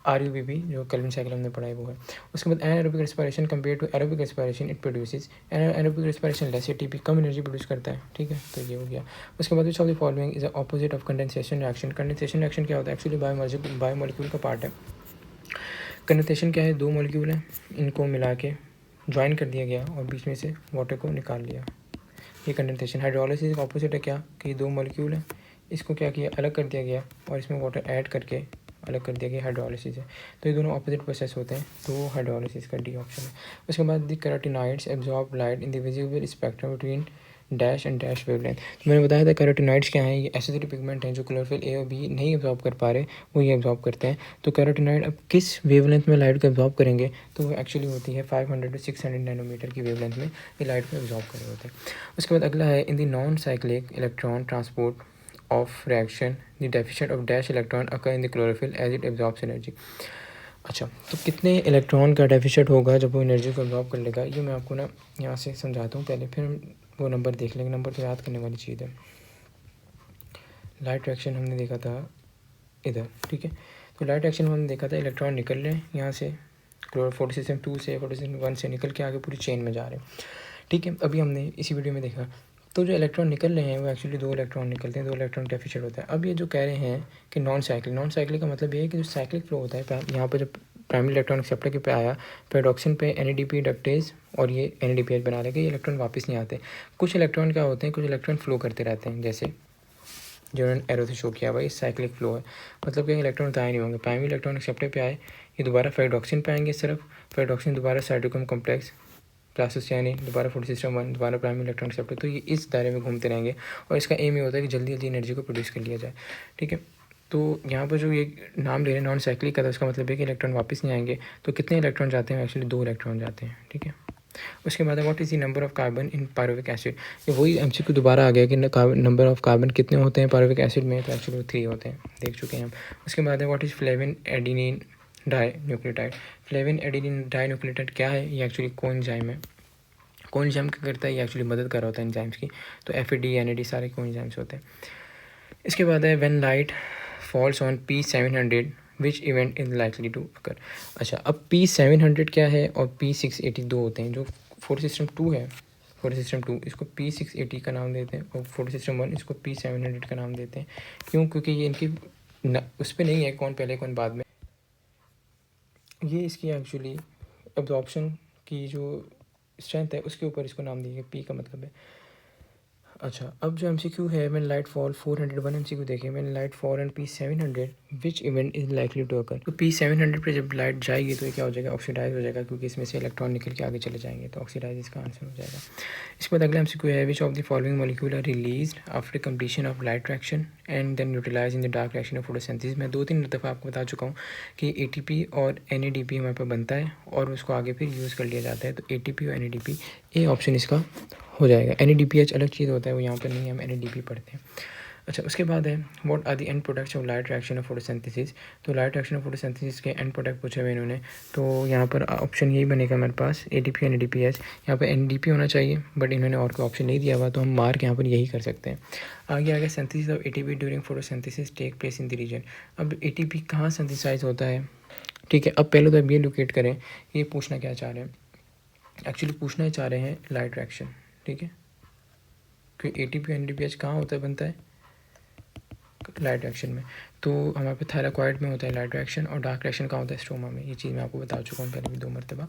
RUBP जो केल्विन साइकिल हमने पढ़ा है वो है। उसके बाद anaerobic respiration compare to aerobic respiration it produces, anaerobic respiration less ATP कम एनर्जी प्रोड्यूस करता है। ठीक है, तो ये हो गया। उसके बाद विच of the following is opposite of condensation reaction. Condensation reaction क्या होता है, एक्चुअली बायोमोलिक्यूल का पार्ट है। कंडेंसेशन क्या है, दो मॉलिक्यूल हैं, इनको मिला के ज्वाइन कर दिया गया और बीच में से वाटर को निकाल लिया, ये कंडेंसेशन। हाइड्रोलिसिस का ऑपोजिट है क्या, कि दो मॉलिक्यूल हैं, इसको क्या किया, अलग कर दिया गया और इसमें वाटर ऐड करके अलग कर दिया गया, हाइड्रोलिसिस है। तो ये दोनों ऑपोजिट प्रोसेस होते हैं, तो हाइड्रोलिसिस का डी ऑप्शन है। उसके बाद the carotenoids absorb light in the visible spectrum between dash and dash wavelength. तो मैंने बताया था कैरोटिनॉइड्स क्या हैं, ये एसिडिक पिगमेंट हैं जो क्लोरोफिल A और B नहीं एब्जॉर्ब कर पा रहे, वो ये एब्जॉर्ब करते हैं। तो कैरोटिनॉइड अब किस वेवलेंथ में लाइट को एब्जॉर्ब करेंगे, तो वो एक्चुअली होती है 500 to 600 नैनोमीटर की वेवलेंथ में ये लाइट को एब्जॉर्ब कर रहे होते हैं। उसके बाद अगला है in the non cyclic electron transport of reaction the deficient of dash electron occur in the chlorophyll as it absorbs energy. अच्छा, तो कितने इलेक्ट्रॉन का डेफिशिएंट होगा जब वो एनर्जी को एब्जॉर्ब कर लेगा, ये मैं आपको ना यहाँ से समझाता हूँ पहले, फिर हम वो नंबर देख लेंगे। नंबर तो याद करने वाली चीज़ है। लाइट रिएक्शन हमने देखा था इधर। ठीक है, तो लाइट रिएक्शन हमने देखा था इलेक्ट्रॉन निकल रहे हैं यहाँ से फोटो सिस्टम 2 से फोटो सिस्टम 1 से निकल के आगे पूरी चेन में जा रहे हैं। ठीक है, अभी हमने इसी वीडियो में देखा, तो जो इलेक्ट्रॉन निकल रहे हैं वो एक्चुअली दो इलेक्ट्रॉन निकलते हैं, दो इलेक्ट्रॉन डेफिशिएंट होता है। अब ये जो कह रहे हैं कि नॉन साइक्लिक का मतलब ये है कि जो साइक्लिक फ्लो होता है, यहाँ पर जब प्राइमरी इलेक्ट्रॉन एक्सेप्टर के पे आया, पैराडॉक्सिन पे NADP डक्टेज और ये NADPH बना लेगा, ये इलेक्ट्रॉन वापस नहीं आते। कुछ इलेक्ट्रॉन क्या होते हैं, कुछ इलेक्ट्रॉन फ्लो करते रहते हैं, जैसे जो उन्होंने एरो से शो किया भाई साइक्लिक फ्लो है, मतलब कि इलेक्ट्रॉन तो आए नहीं होंगे। प्राइमरी इलेक्ट्रॉन एक्सेप्टर पे आए, ये दोबारा पैराडॉक्सिन पे आएंगे, सिर्फ पैराडॉक्सिन दोबारा साइटोक्रोम कॉम्प्लेक्स क्लासेस यानी दोबारा फोटो सिस्टम 1 दोबारा प्राइमरी इलेक्ट्रॉन एक्सेप्टर, तो ये इस दायरे में घूमते रहेंगे और इसका एम ये होता है कि जल्दी जल्दी एनर्जी को प्रोड्यूस कर लिया जाए। ठीक है, तो यहाँ पर जो ये नाम ले रहे हैं नॉन साइक्लिक का, तो उसका मतलब है कि इलेक्ट्रॉन वापस नहीं आएंगे। तो कितने इलेक्ट्रॉन जाते हैं, एक्चुअली 2 इलेक्ट्रॉन जाते हैं। ठीक है, उसके बाद what is the number of carbon in pyruvic acid. ये वही MCQ दोबारा आ गया कि नंबर ऑफ कार्बन कितने होते हैं पायरुविक एसिड में, तो एक्चुअली 3 होते हैं, देख चुके हैं हम। उसके बाद है what is flavin adenine dinucleotide. Flavin adenine dinucleotide क्या है, ये एक्चुअली कोएंजाइम है। कोएंजाइम क्या करता है, ये एक्चुअली मदद कर रहा होता है एंजाइम्स की, तो FAD NAD सारे कोएंजाइम्स होते हैं। इसके बाद है when light falls on P700 which event is likely to occur. अच्छा, अब P700 क्या है और P680 दो होते हैं। जो फोटो सिस्टम 2 है, फोटो सिस्टम 2 इसको P680 का नाम देते हैं और फोटो सिस्टम 1 इसको P700 का नाम देते हैं। क्यों, क्योंकि ये इनकी उस पर नहीं है कौन पहले कौन बाद में, ये इसकी एक्चुअली एब्जॉर्प्शन की जो स्ट्रेंथ है उसके ऊपर इसको नाम दिया। P का मतलब है। अच्छा, अब जो MCQ है व्हेन लाइट फॉल 401 MCQ देखें, when light fall and P700 which event is likely to occur. तो P700 पे जब लाइट जाएगी तो ये क्या हो जाएगा, ऑक्सीडाइज हो जाएगा, क्योंकि इसमें से इलेक्ट्रॉन निकल के आगे चले जाएंगे, तो ऑक्सीडाइज इसका आंसर हो जाएगा। इसके बाद अगला MCQ है which of the following molecule are released after completion of light reaction and then utilize in the dark reaction of photosynthesis. मैं 2-3 दफ़ा आपको बता चुका हूँ कि ATP और NADP हमारे पास बनता है और उसको आगे फिर यूज़ कर लिया जाता है, तो ATP और NADP ए ऑप्शन इसका हो जाएगा। NADPH अलग चीज़ होता है, वो यहाँ पर नहीं है, हम NADP पढ़ते हैं। अच्छा, उसके बाद है what are the end products of light reaction of photosynthesis. तो लाइट रिएक्शन ऑफ फोटोसिंथेसिस के एंड प्रोडक्ट पूछे हुए इन्होंने, तो यहाँ पर ऑप्शन यही बनेगा हमारे पास ATP NADPH। यहाँ पर NADP होना चाहिए, बट इन्होंने और कोई ऑप्शन नहीं दिया हुआ, तो हम मार्क यहाँ पर यही कर सकते हैं। आगे synthesis of ATP during photosynthesis take place in the region. अब ATP कहाँ सिंथेसाइज होता है, ठीक है, अब पहले तो अब ये लोकेट करें ये पूछना क्या चाह रहे हैं। एक्चुअली पूछना चाह रहे हैं लाइट रिएक्शन, ठीक है, क्योंकि ATP NADPH कहाँ होता है, बनता है लाइट रिएक्शन में। तो हमारे पे थायराकॉइड में होता है लाइट रिएक्शन, और डार्क रिएक्शन कहाँ होता है, स्ट्रोमा में। ये चीज़ मैं आपको बता चुका हूँ पहले भी 2 मरतबा।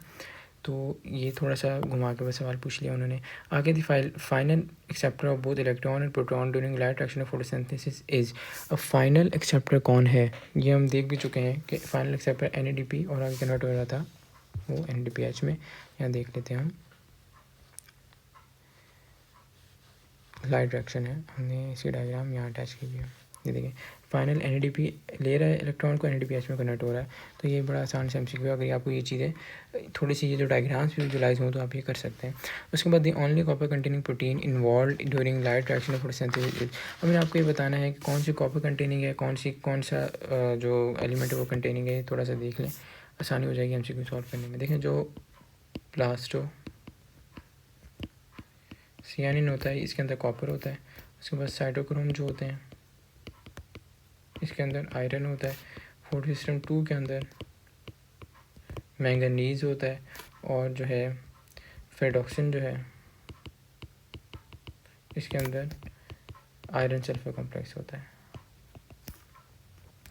तो ये थोड़ा सा घुमा के बस सवाल पूछ लिया उन्होंने। आगे the final acceptor of both electron and proton during light reaction of photosynthesis is. अब फाइनल एक्सेप्टर कौन है ये हम देख भी चुके हैं कि फाइनल एक्सेप्टर NADP और आगे कन्वर्ट हो रहा था वो NADPH में। यहाँ देख लेते हैं हम, लाइट रिएक्शन है, हमने इसकी डायग्राम यहाँ अटैच की हुई है। ये देखिए फाइनल NADP ले रहा है इलेक्ट्रॉन को, NADPH में कन्वर्ट हो रहा है। तो ये बड़ा आसान से MCQ है। अगर आपको ये चीज़ें थोड़ी सी ये जो डायग्राम्स भी विजुलाइज हो तो आप ये कर सकते हैं। उसके बाद the only copper containing protein involve during light reaction of photosynthesis. अब मैंने आपको ये बताना है कि कौन सी कॉपर कंटेनिंग है, कौन सा जो एलिमेंट है वो कंटेनिंग है। थोड़ा सा देख लें, आसानी हो जाएगी MCQ सॉल्व करने में। देखें जो प्लास्टो सियानिन होता है इसके अंदर कॉपर होता है। उसके बाद साइटोक्रोम जो होते हैं इसके अंदर आयरन होता है। फोर्थ सिस्टम 2 के अंदर मैंगनीज होता है, और जो है फेडोक्सिन जो है इसके अंदर आयरन सल्फर कॉम्प्लेक्स होता है,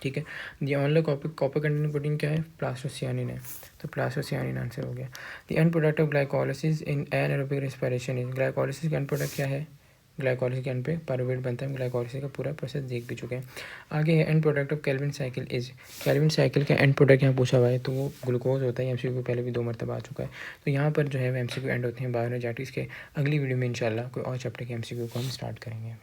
ठीक है। The only copper containing protein क्या है, प्लास्टोसियानिन है। तो प्लास्टोसियानिन आंसर हो गया। The end product of glycolysis in anaerobic respiration is. Glycolysis का एंड प्रोडक्ट क्या है, ग्लाइकोलिसिस के एंड पे पायरुवेट बनता है। ग्लाइकोलिसिस का पूरा प्रोसेस देख भी चुके हैं। आगे है and product of Calvin cycle is. Calvin cycle का एंड प्रोडक्ट यहाँ पूछा हुआ है तो वो ग्लूकोज होता है। MCQ पहले भी 2 मरतबा आ चुका है। तो यहाँ पर जो है MCQ एंड होते हैं बायोएनर्जेटिक्स के। अगली वीडियो में इंशाल्लाह कोई और चैप्टर के MCQ को हम स्टार्ट करेंगे।